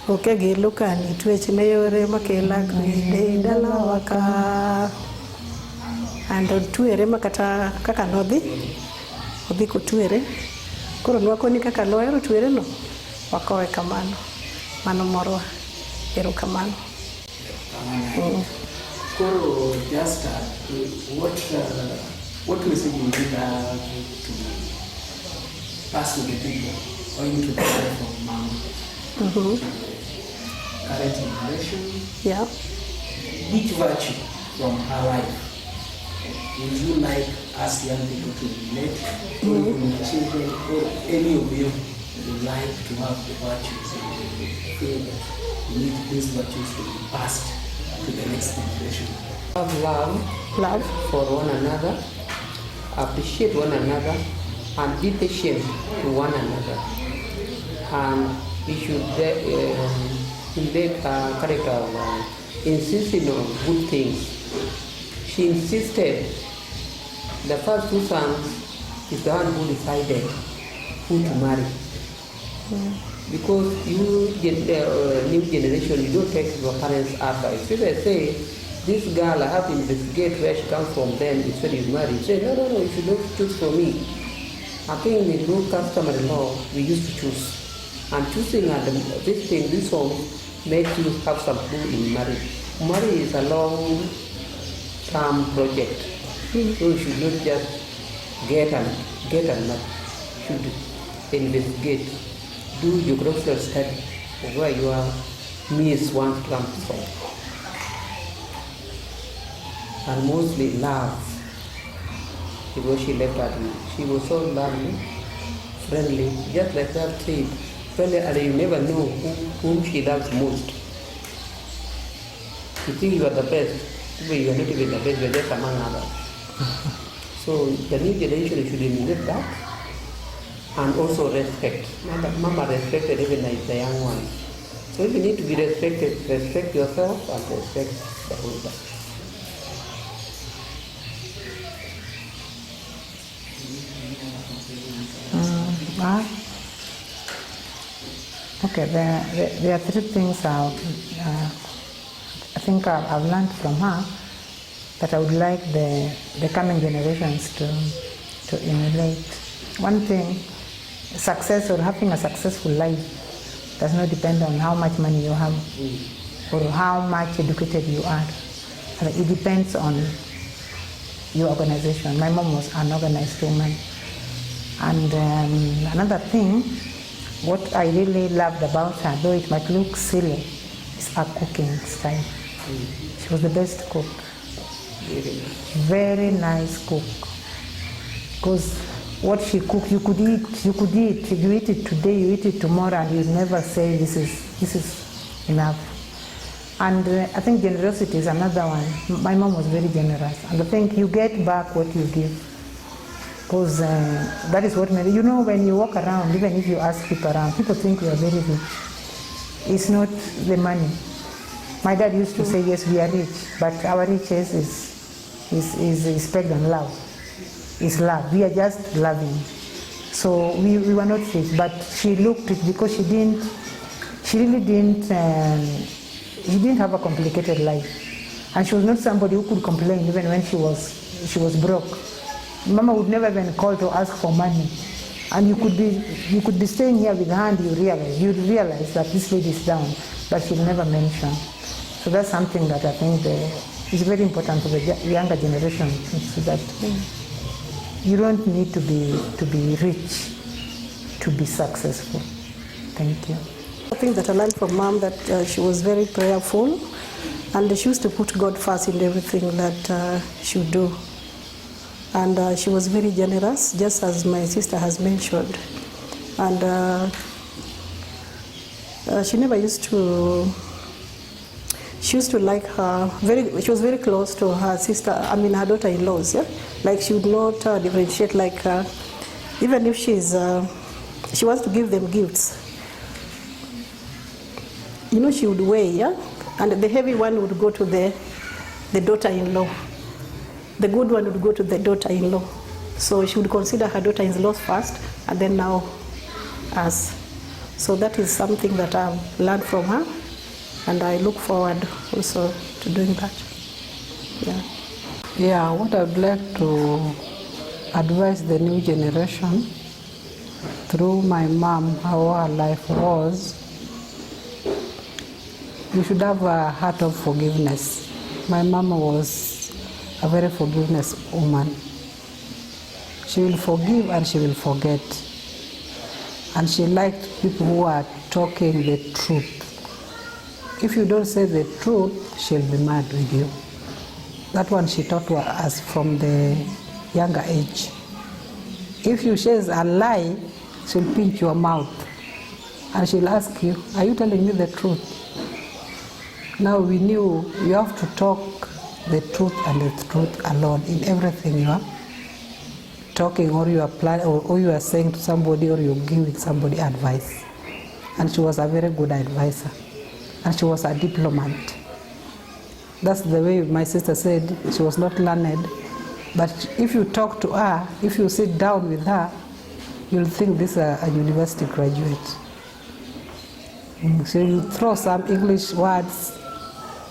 Oke gi lukani twech ne yore makela gride dalawa ka. Ando twere makata kaka nodhi kotwere. Koro nwakoni kaka noero twere no. Wakowe kamano. Mano moro erokamano. Koro just what message would you have to pass to the people or into the life of mom? Current generation. Yeah. Which virtue from her life would you like us young people to relate, or even the children, or any of you would like to have the virtues and feel that you need these virtues to be passed to the next generation? Have love for one another, appreciate one another, and be patient with one another. And we should invade her character of insisting on good things. She insisted. The first two sons is the one who decided who to marry. Because you, new generation, you don't take your parents' advice. If they say, this girl, I have to investigate where she comes from, then instead you marry. You say, no, you should not choose for me. I think in the new customary law, we used to choose. And choosing this home makes you have some clue in marriage. Marriage is a long-term project. So you should not just get and marry. You should investigate. Do geographical study of where your niece wants to come from. And mostly love, because she left at me. She was so lovely, friendly, just like that said, friendly, and you never know whom she loves most. You think you are the best, but you are not even the best, you are just among others. So the new generation should emulate that. And also respect. Mama respected even like the young ones. So if you need to be respected, respect yourself and respect the older. Okay, there are three things I think I've learned from her that I would like the coming generations to emulate. One thing, success or having a successful life does not depend on how much money you have or how much educated you are. It depends on your organization. My mom was an organized woman. And another thing, what I really loved about her, though it might look silly, is her cooking style. She was the best cook. Very nice cook. Because what she cooked, you could eat. You eat it today, you eat it tomorrow, and you never say this is enough. And I think generosity is another one. My mom was very generous, and I think you get back what you give, because that is what made, you know, when you walk around, even if you ask people around, people think you are very rich. It's not the money. My dad used to say, yes, we are rich, but our riches is respect and love. It's love. We are just loving. So we were not rich, but she looked it because she really didn't have a complicated life. And she was not somebody who could complain even when she was broke. Mama would never even call to ask for money. And you could be staying here with her and you'd realize that this lady is down, but she'll never mention. So that's something that I think is very important for the younger generation, so that you don't need to be rich to be successful. Thank you. I think that I learned from Mom that she was very prayerful, and she used to put God first in everything that she would do. And she was very generous, just as my sister has mentioned. And she never used to. She used to like her she was very close to her sister. I mean, her daughter-in-laws. Yeah, like she would not differentiate. Like even if she wants to give them gifts. You know, she would weigh, yeah, and the heavy one would go to the daughter-in-law. The good one would go to the daughter-in-law. So she would consider her daughter-in-law first, and then now us. So that is something that I've learned from her, and I look forward also to doing that. Yeah. Yeah, what I'd like to advise the new generation through my mom, how her life was, you should have a heart of forgiveness. My mama was a very forgiveness woman. She will forgive and she will forget. And she liked people who are talking the truth. If you don't say the truth, she'll be mad with you. That one she taught us from the younger age. If you say a lie, she'll pinch your mouth. And she'll ask you, are you telling me the truth? Now we knew you have to talk the truth and the truth alone in everything you are talking, or you are planning, or you are saying to somebody, or you're giving somebody advice. And she was a very good advisor, and she was a diplomat. That's the way my sister said. She was not learned, but if you talk to her, if you sit down with her, you'll think this is a university graduate. So you throw some English words.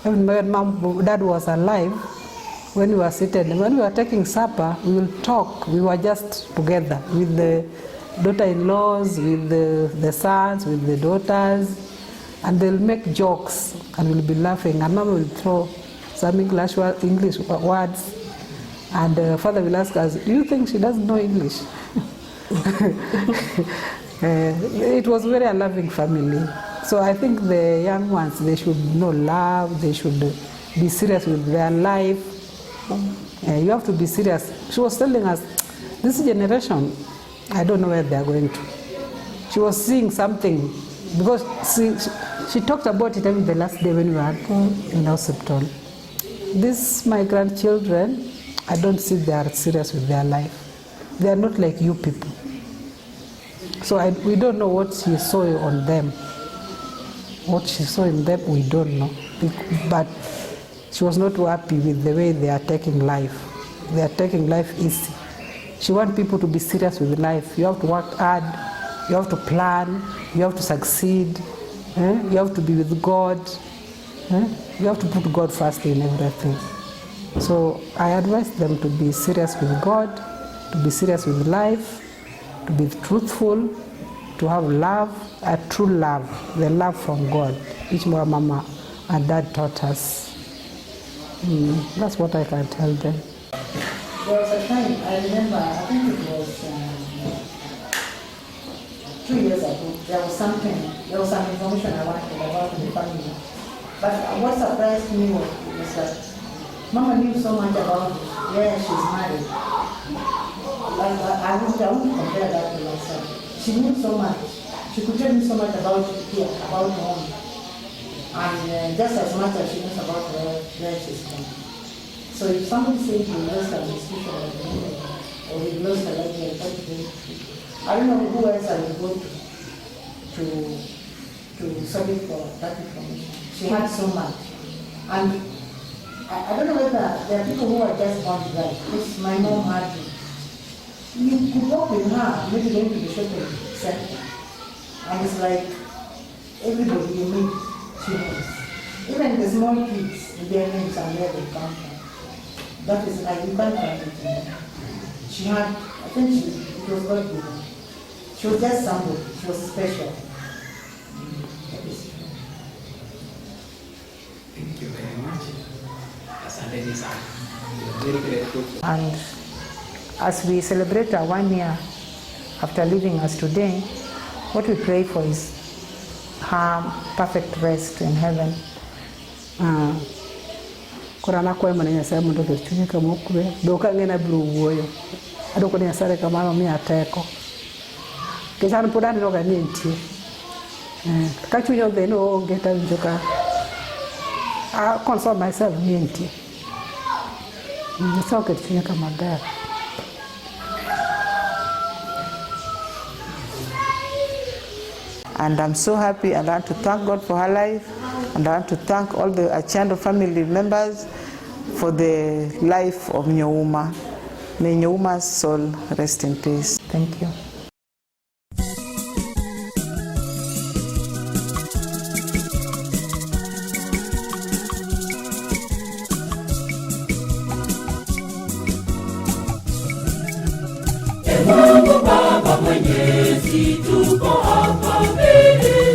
Even when Dad was alive, when we were seated, when we were taking supper, we will talk. We were just together with the daughter-in-laws, with the sons, with the daughters, and they'll make jokes, and we'll be laughing. And Mama will throw some English words, and Father will ask us, do you think she doesn't know English? It was very a loving family. So I think the young ones, they should know love, they should be serious with their life. You have to be serious. She was telling us, this generation, I don't know where they are going to. She was seeing something, because she talked about it even the last day when we were in hospital. These, my grandchildren, I don't see they are serious with their life. They are not like you people. So we don't know what she saw on them. What she saw in them, we don't know. But she was not happy with the way they are taking life. They are taking life easy. She wants people to be serious with life. You have to work hard. You have to plan. You have to succeed. You have to be with God. You have to put God first in everything. So I advise them to be serious with God, to be serious with life, to be truthful, to have love, a true love, the love from God, which my mama and dad taught us. That's what I can tell them. There was a time, I remember, I think it was 2 years ago, there was some information I wanted about the family. But what surprised me was that Mama knew so much about where she's married. I wouldn't compare that to myself. She knew so much. She could tell me so much about here, about home. And just as much as she knows about where she's from. So if somebody says he lost her institution or he lost her life, I don't know who else I would go to submit for that information. She had so much. And I don't know whether there are people who are just born to die. Because my mom had it. You could walk with her, maybe going to the shopping center. And it's like everybody you meet, she knows. Even the small kids, their names and where they come from. That is like, you can't find it. She had, I think it was God given. She was just somebody, she was special. Thank you very much. Very grateful. And as we celebrate our 1 year after leaving us today, what we pray for is her perfect rest in heaven. Kurana kwa mwana Nyasaye mondo chunye kama okwe doka ngena biro wuoyo adoko ni Nyasaye kama mi ateko kisan podani no gani ntie ka chunyo de no onge ta njoka I console myself ni ntie so ke chunye kama ber. And I'm so happy, and I want to thank God for her life, and I want to thank all the Achiando family members for the life of Nyouma. May Nyouma's soul rest in peace. Thank you. Mungu Baba Mwenyezi, tuko hapa mbele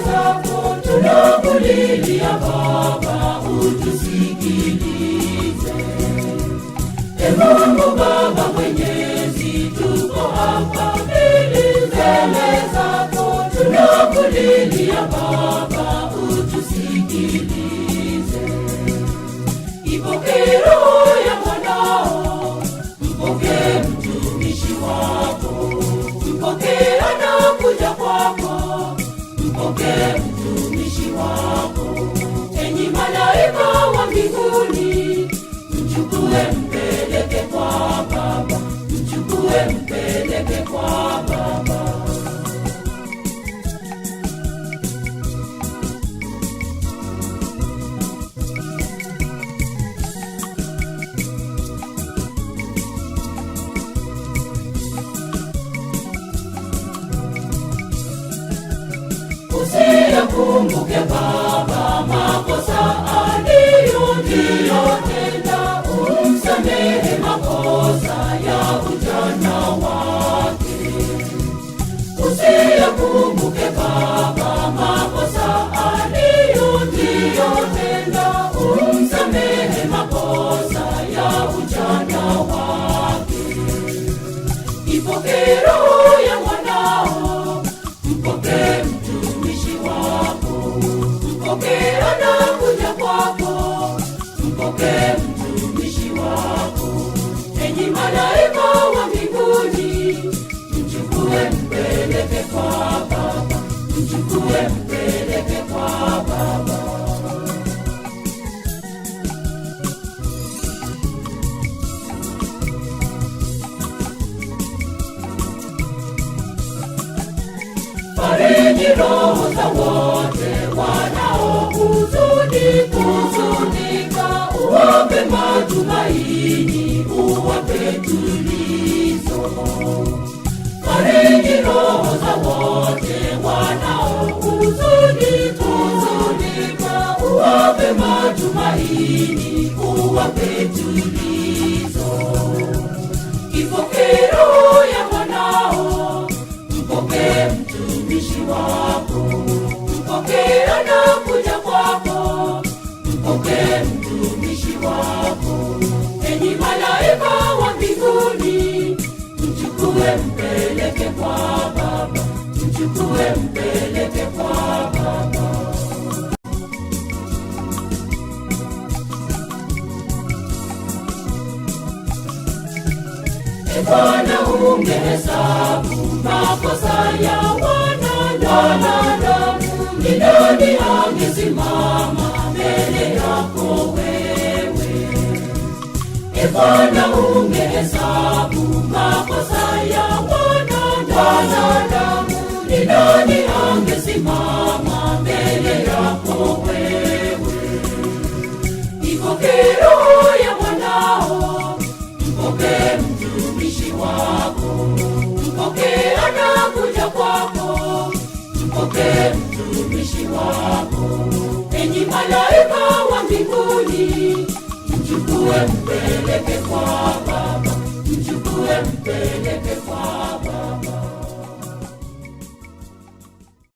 zako, tunakulilia Baba utusikilize. Mungu Baba Mwenyezi, tuko hapa mbele zako, tunakulilia Baba utusikilize. Ipokee roho ya mwanao, mpokee mtumishi wako, mpokee anakuja kwako, mpokee mtumishi wako. Enyi malaika wa mbinguni, mchukue mpeleke kwa Baba, mchukue mpeleke kwa Baba. Usiyakumbuke Baba makosa aliyotenda, umsamehe makosa ya ujana wake. Usiyakumbuke Baba makosa aliyotenda, umsamehe makosa ya ujana wake. Ipokee roho ya mwanao, mpokee mtumishi wako, mpokee anakuja kwako, mpokee mtumishi wako. Enyi malaika wa mbinguni, mchukue mpeleke kwa Baba, mchukue mpeleke kwa Baba. Fariji roho za wote wanaohuzunika, uwape matumaini, uwape tulizo. Fariji roho za wote wanaohuzunika, uwape matumaini, uwape tulizo. Ipokee roho ya mwanao, mpokee mtumishi wako. mpokee mtumishi wako. Enyi malaika wa mbinguni, mchukue mpeleke kwa Baba, mchukue mpeleke kwa Baba. Bwana ungehesabu makosa ya wanadamu, ni nani angesimama mbele yako wewe? Bwana ungehesabu makosa ya wanadamu, ni nani angesimama mbele yako wewe? Ipokee roho ya mwanao, mpokee mtumishi wako, mpokee anakuja kwako, mpokee mtumishi wako. Enyi malaika wa mbinguni, mchukue mpeleke kwa